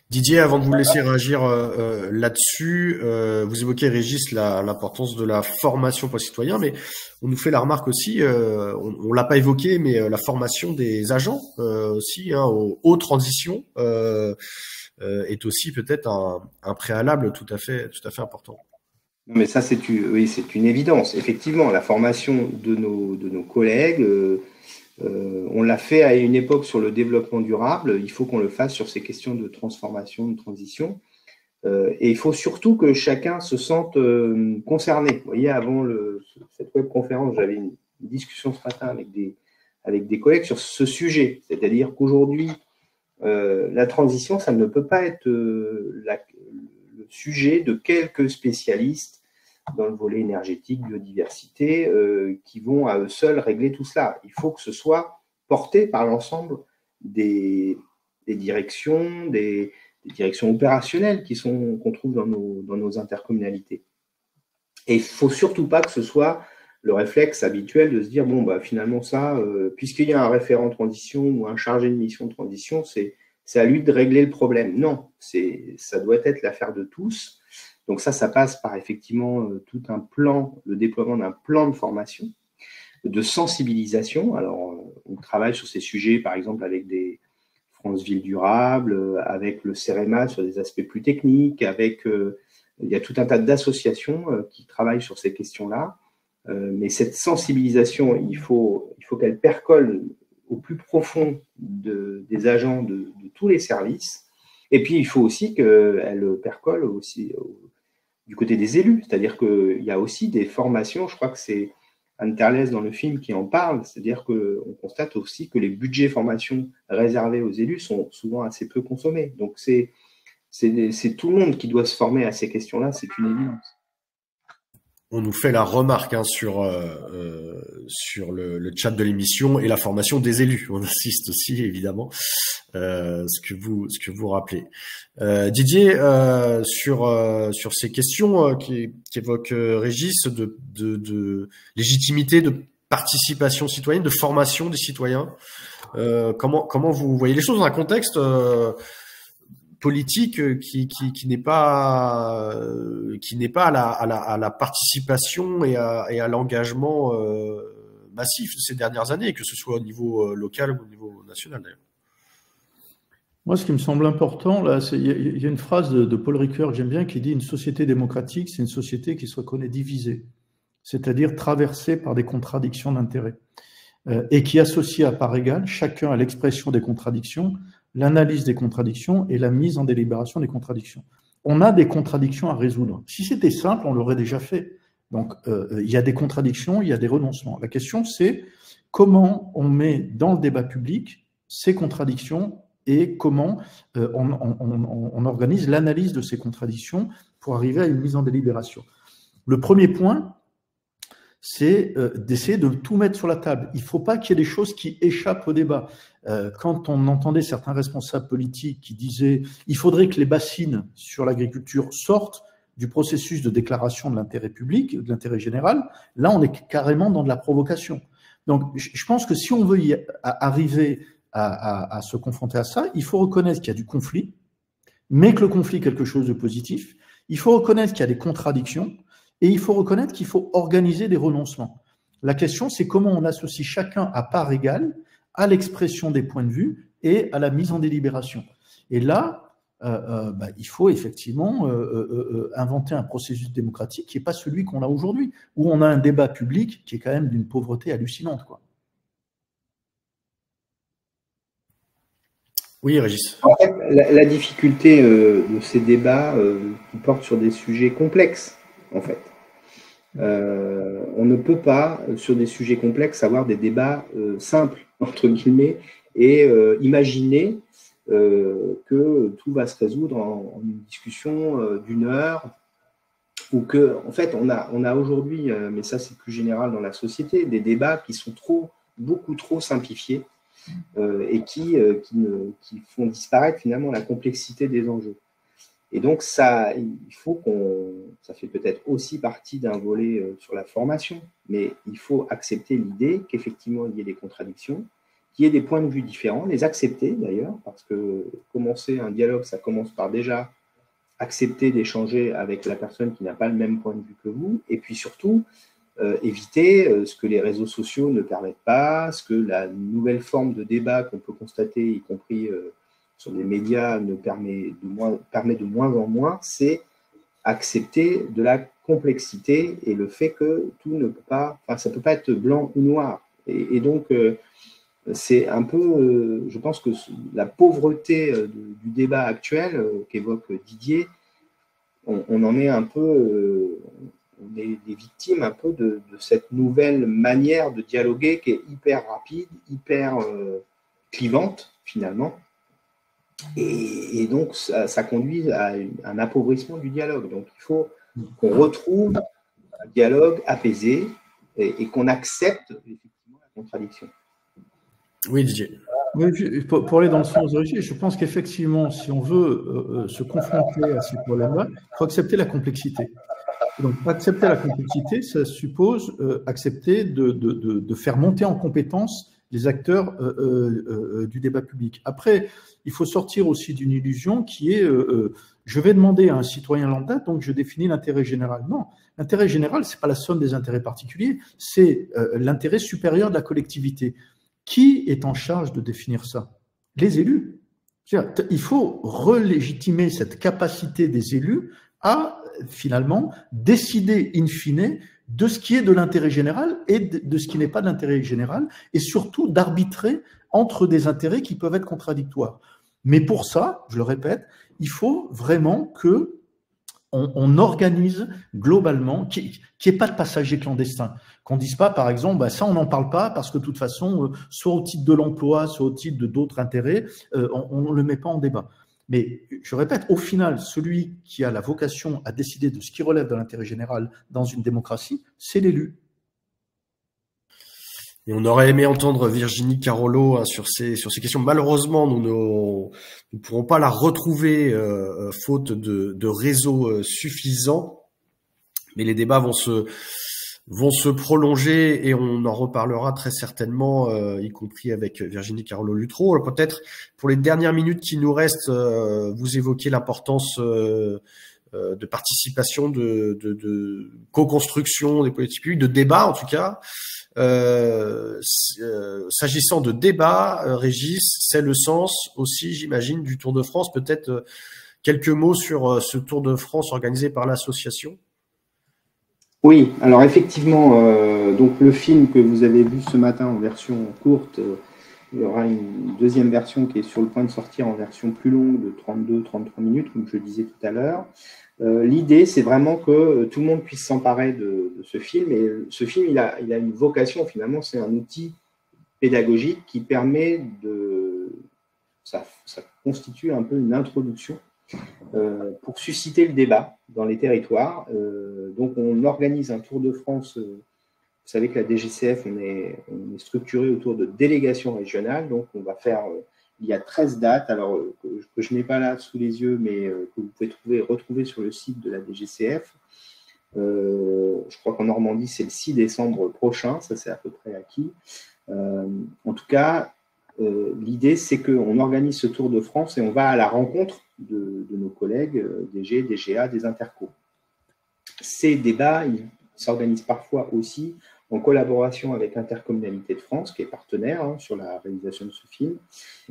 Didier, avant de vous laisser réagir là-dessus, vous évoquez, Régis, l'importance de la formation pour les citoyens, mais on nous fait la remarque aussi, on l'a pas évoqué, mais la formation des agents aussi, aux transitions est aussi peut-être un préalable tout à fait important. Mais ça, c'est une évidence. Effectivement, la formation de nos collègues, on l'a fait à une époque sur le développement durable, il faut qu'on le fasse sur ces questions de transformation, de transition. Et il faut surtout que chacun se sente concerné. Vous voyez, avant cette webconférence, j'avais une discussion ce matin avec des collègues sur ce sujet. C'est-à-dire qu'aujourd'hui, la transition, ça ne peut pas être le sujet de quelques spécialistes dans le volet énergétique, biodiversité, qui vont à eux seuls régler tout cela. Il faut que ce soit porté par l'ensemble des directions, des directions opérationnelles qu'on trouve dans nos intercommunalités. Et il ne faut surtout pas que ce soit le réflexe habituel de se dire, bon, bah, finalement, ça, puisqu'il y a un référent transition ou un chargé de mission de transition, c'est c'est à lui de régler le problème. Non, ça doit être l'affaire de tous. Donc ça passe par effectivement tout un plan, le déploiement d'un plan de formation, de sensibilisation. Alors, on travaille sur ces sujets, par exemple, avec des France Ville Durable, avec le CEREMA sur des aspects plus techniques, il y a tout un tas d'associations qui travaillent sur ces questions-là. Mais cette sensibilisation, il faut qu'elle percole au plus profond des agents de tous les services. Et puis, il faut aussi qu'elle percole aussi du côté des élus. C'est-à-dire qu'il y a aussi des formations, je crois que c'est Anne Terlès dans le film qui en parle, c'est-à-dire qu'on constate aussi que les budgets formation réservés aux élus sont souvent assez peu consommés. Donc, c'est tout le monde qui doit se former à ces questions-là, c'est une évidence. On nous fait la remarque sur le chat de l'émission et la formation des élus. On insiste aussi, évidemment, ce que vous rappelez. Didier, sur ces questions qu'évoque Régis de légitimité, de participation citoyenne, de formation des citoyens, comment vous voyez les choses dans un contexte politique qui n'est pas à la participation et à l'engagement massif de ces dernières années, que ce soit au niveau local ou au niveau national d'ailleurs. Moi, ce qui me semble important, là, il y a une phrase de Paul Ricoeur que j'aime bien qui dit « Une société démocratique, c'est une société qui se reconnaît divisée, c'est-à-dire traversée par des contradictions d'intérêts, et qui associe à part égale chacun à l'expression des contradictions, l'analyse des contradictions et la mise en délibération des contradictions. » On a des contradictions à résoudre. Si c'était simple, on l'aurait déjà fait. Donc, il y a des contradictions, il y a des renoncements. La question, c'est comment on met dans le débat public ces contradictions et comment on organise l'analyse de ces contradictions pour arriver à une mise en délibération. Le premier point, c'est d'essayer de tout mettre sur la table. Il ne faut pas qu'il y ait des choses qui échappent au débat. Quand on entendait certains responsables politiques qui disaient « il faudrait que les bassines sur l'agriculture sortent du processus de déclaration de l'intérêt public, de l'intérêt général », là, on est carrément dans de la provocation. Donc, je pense que si on veut y arriver à se confronter à ça, il faut reconnaître qu'il y a du conflit, mais que le conflit est quelque chose de positif. Il faut reconnaître qu'il y a des contradictions et il faut reconnaître qu'il faut organiser des renoncements. La question, c'est comment on associe chacun à part égale à l'expression des points de vue et à la mise en délibération. Et là, il faut effectivement inventer un processus démocratique qui n'est pas celui qu'on a aujourd'hui, où on a un débat public qui est quand même d'une pauvreté hallucinante, quoi. Oui, Régis. En fait, la difficulté de ces débats qui portent sur des sujets complexes, en fait. On ne peut pas, sur des sujets complexes, avoir des débats simples, entre guillemets, et imaginer que tout va se résoudre en une discussion d'une heure, ou que, en fait, on a aujourd'hui, mais ça c'est plus général dans la société, des débats qui sont beaucoup trop simplifiés et qui font disparaître finalement la complexité des enjeux. Et donc, ça fait peut-être aussi partie d'un volet sur la formation, mais il faut accepter l'idée qu'effectivement, il y ait des contradictions, qu'il y ait des points de vue différents, les accepter d'ailleurs, parce que commencer un dialogue, ça commence par déjà accepter d'échanger avec la personne qui n'a pas le même point de vue que vous, et puis surtout, éviter ce que les réseaux sociaux ne permettent pas, ce que la nouvelle forme de débat qu'on peut constater, y compris sur les médias, permet de moins en moins, c'est accepter de la complexité et le fait que tout ne peut pas, ça ne peut pas être blanc ou noir. Et donc, c'est un peu, je pense que la pauvreté du débat actuel qu'évoque Didier, on en est un peu, on est des victimes un peu de cette nouvelle manière de dialoguer qui est hyper rapide, hyper clivante finalement. Et donc, ça conduit à un appauvrissement du dialogue. Donc, il faut qu'on retrouve un dialogue apaisé et qu'on accepte effectivement la contradiction. Oui, Didier. Oui, pour aller dans le sens de Régis, je pense qu'effectivement, si on veut se confronter à ces problèmes-là, il faut accepter la complexité. Donc, accepter la complexité, ça suppose accepter de faire monter en compétence les acteurs du débat public. Après, il faut sortir aussi d'une illusion qui est je vais demander à un citoyen lambda, donc je définis l'intérêt général. Non, l'intérêt général, c'est pas la somme des intérêts particuliers, c'est l'intérêt supérieur de la collectivité. Qui est en charge de définir ça? Les élus. Il faut relégitimer cette capacité des élus à finalement décider in fine de ce qui est de l'intérêt général et de ce qui n'est pas de l'intérêt général, et surtout d'arbitrer entre des intérêts qui peuvent être contradictoires. Mais pour ça, je le répète, il faut vraiment que on organise globalement, qu'il n'y ait pas de passagers clandestins. Qu'on ne dise pas, par exemple, bah, ça on n'en parle pas parce que de toute façon, soit au titre de l'emploi, soit au titre d'autres intérêts, on ne le met pas en débat. Mais je répète, au final, celui qui a la vocation à décider de ce qui relève de l'intérêt général dans une démocratie, c'est l'élu. Et on aurait aimé entendre Virginie Carollo sur ces questions. Malheureusement, nous ne pourrons pas la retrouver faute de réseau suffisant. Mais les débats vont se prolonger et on en reparlera très certainement, y compris avec Virginie Carollo-Luttrau. Alors peut-être pour les dernières minutes qui nous restent, vous évoquez l'importance de participation, de co-construction des politiques publiques, de débat en tout cas. S'agissant de débat, Régis, c'est le sens aussi, j'imagine, du Tour de France. Peut-être quelques mots sur ce Tour de France organisé par l'association. Oui, alors effectivement, donc le film que vous avez vu ce matin en version courte, il y aura une deuxième version qui est sur le point de sortir en version plus longue de 32-33 minutes, comme je le disais tout à l'heure. L'idée, c'est vraiment que tout le monde puisse s'emparer de ce film. Et ce film, il a une vocation, finalement, c'est un outil pédagogique qui permet ça constitue un peu une introduction pour susciter le débat dans les territoires. Donc, on organise un Tour de France. Vous savez que la DGCF, on est structuré autour de délégations régionales. Donc, on va faire... il y a 13 dates, alors que je n'ai pas là sous les yeux, mais que vous pouvez retrouver sur le site de la DGCF. Je crois qu'en Normandie, c'est le 6 décembre prochain, ça c'est à peu près acquis. En tout cas, l'idée, c'est qu'on organise ce Tour de France et on va à la rencontre de nos collègues DG, DGA, des intercos. Ces débats, ils s'organisent parfois aussi en collaboration avec Intercommunalité de France, qui est partenaire sur la réalisation de ce film.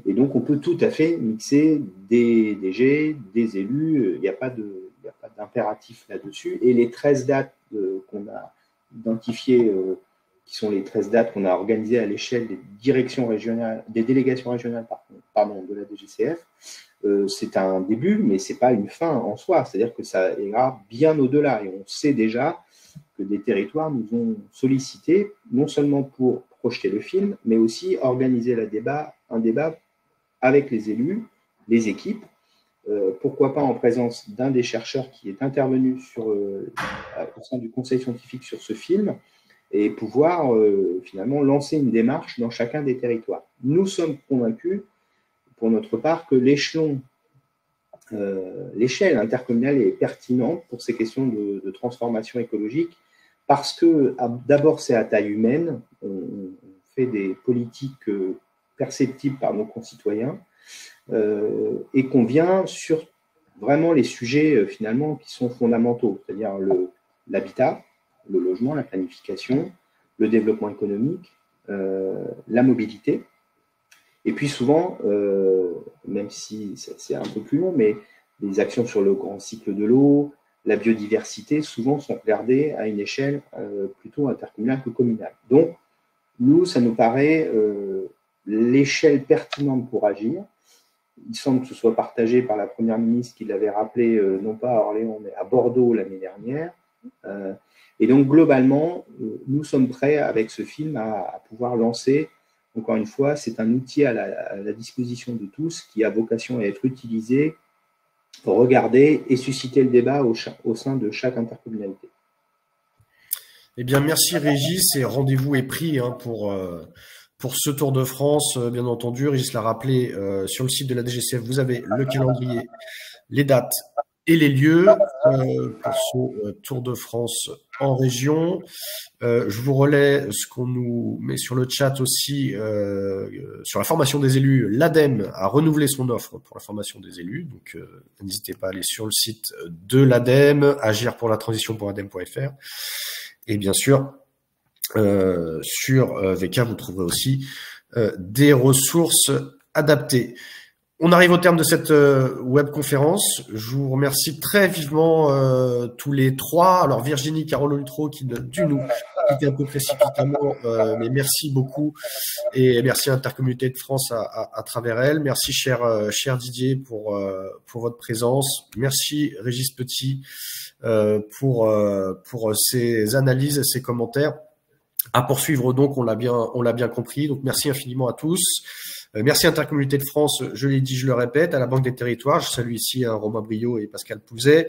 Et donc, on peut tout à fait mixer des DG, des élus, il n'y a pas d'impératif là-dessus. Et les 13 dates qu'on a identifiées, qui sont les 13 dates qu'on a organisées à l'échelle des délégations régionales de la DGCF, c'est un début, mais ce n'est pas une fin en soi. C'est-à-dire que ça ira bien au-delà. Et on sait déjà que des territoires nous ont sollicité, non seulement pour projeter le film, mais aussi organiser un débat avec les élus, les équipes, pourquoi pas en présence d'un des chercheurs qui est intervenu au sein du conseil scientifique sur ce film, et pouvoir finalement lancer une démarche dans chacun des territoires. Nous sommes convaincus, pour notre part, que l'échelle intercommunale est pertinente pour ces questions de transformation écologique, parce que d'abord c'est à taille humaine, on fait des politiques perceptibles par nos concitoyens, et qu'on vient sur vraiment les sujets finalement qui sont fondamentaux, c'est-à-dire l'habitat, le logement, la planification, le développement économique, la mobilité. Et puis souvent, même si c'est un peu plus long, mais les actions sur le grand cycle de l'eau, la biodiversité, souvent sont regardées à une échelle plutôt intercommunale que communale. Donc, nous, ça nous paraît l'échelle pertinente pour agir. Il semble que ce soit partagé par la Première ministre qui l'avait rappelé, non pas à Orléans, mais à Bordeaux l'année dernière. Et donc, globalement, nous sommes prêts avec ce film à pouvoir lancer. Encore une fois, c'est un outil à la disposition de tous qui a vocation à être utilisé pour regarder et susciter le débat au sein de chaque intercommunalité. Eh bien, merci Régis, et rendez-vous est pris pour ce Tour de France, bien entendu. Régis l'a rappelé, sur le site de la DGCF, vous avez le calendrier, les dates et les lieux pour ce Tour de France en région. Je vous relais ce qu'on nous met sur le chat aussi sur la formation des élus. L'ADEME a renouvelé son offre pour la formation des élus, donc n'hésitez pas à aller sur le site de l'ADEME, agirpourlatransition.adem.fr, et bien sûr sur VK vous trouverez aussi des ressources adaptées. On arrive au terme de cette webconférence. Je vous remercie très vivement tous les trois. Alors Virginie, Carole Ultro qui a dû nous quitter un peu précipitamment, mais merci beaucoup et merci à Intercommunauté de France à travers elle. Merci cher Didier pour votre présence. Merci Régis Petit pour ces analyses et ces commentaires. À poursuivre donc, on l'a bien compris. Donc merci infiniment à tous. Merci Intercommunauté de France, je l'ai dit, je le répète, à la Banque des Territoires, je salue ici Romain Briot et Pascal Pouzet.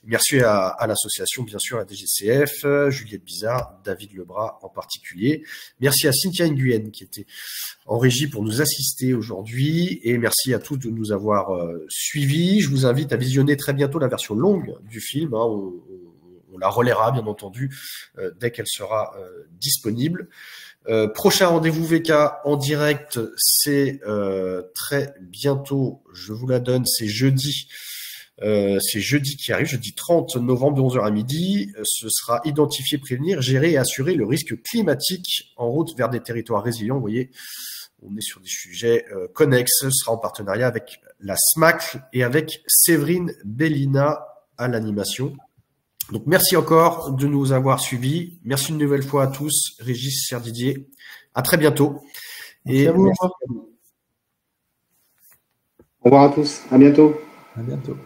Merci à l'association, bien sûr, à DGCF, Juliette Bizarre, David Lebras en particulier. Merci à Cynthia Nguyen qui était en régie pour nous assister aujourd'hui et merci à tous de nous avoir suivis. Je vous invite à visionner très bientôt la version longue du film. On la relaiera, bien entendu, dès qu'elle sera disponible. Prochain rendez-vous VK en direct, c'est très bientôt, je vous la donne, c'est jeudi qui arrive, jeudi 30 novembre de 11h à midi. Ce sera identifier, prévenir, gérer et assurer le risque climatique en route vers des territoires résilients. Vous voyez, on est sur des sujets connexes. Ce sera en partenariat avec la SMAC et avec Séverine Bellina à l'animation. Donc, merci encore de nous avoir suivis. Merci une nouvelle fois à tous. Régis, cher Didier. À très bientôt. Et à vous. Au revoir à tous. À bientôt. À bientôt.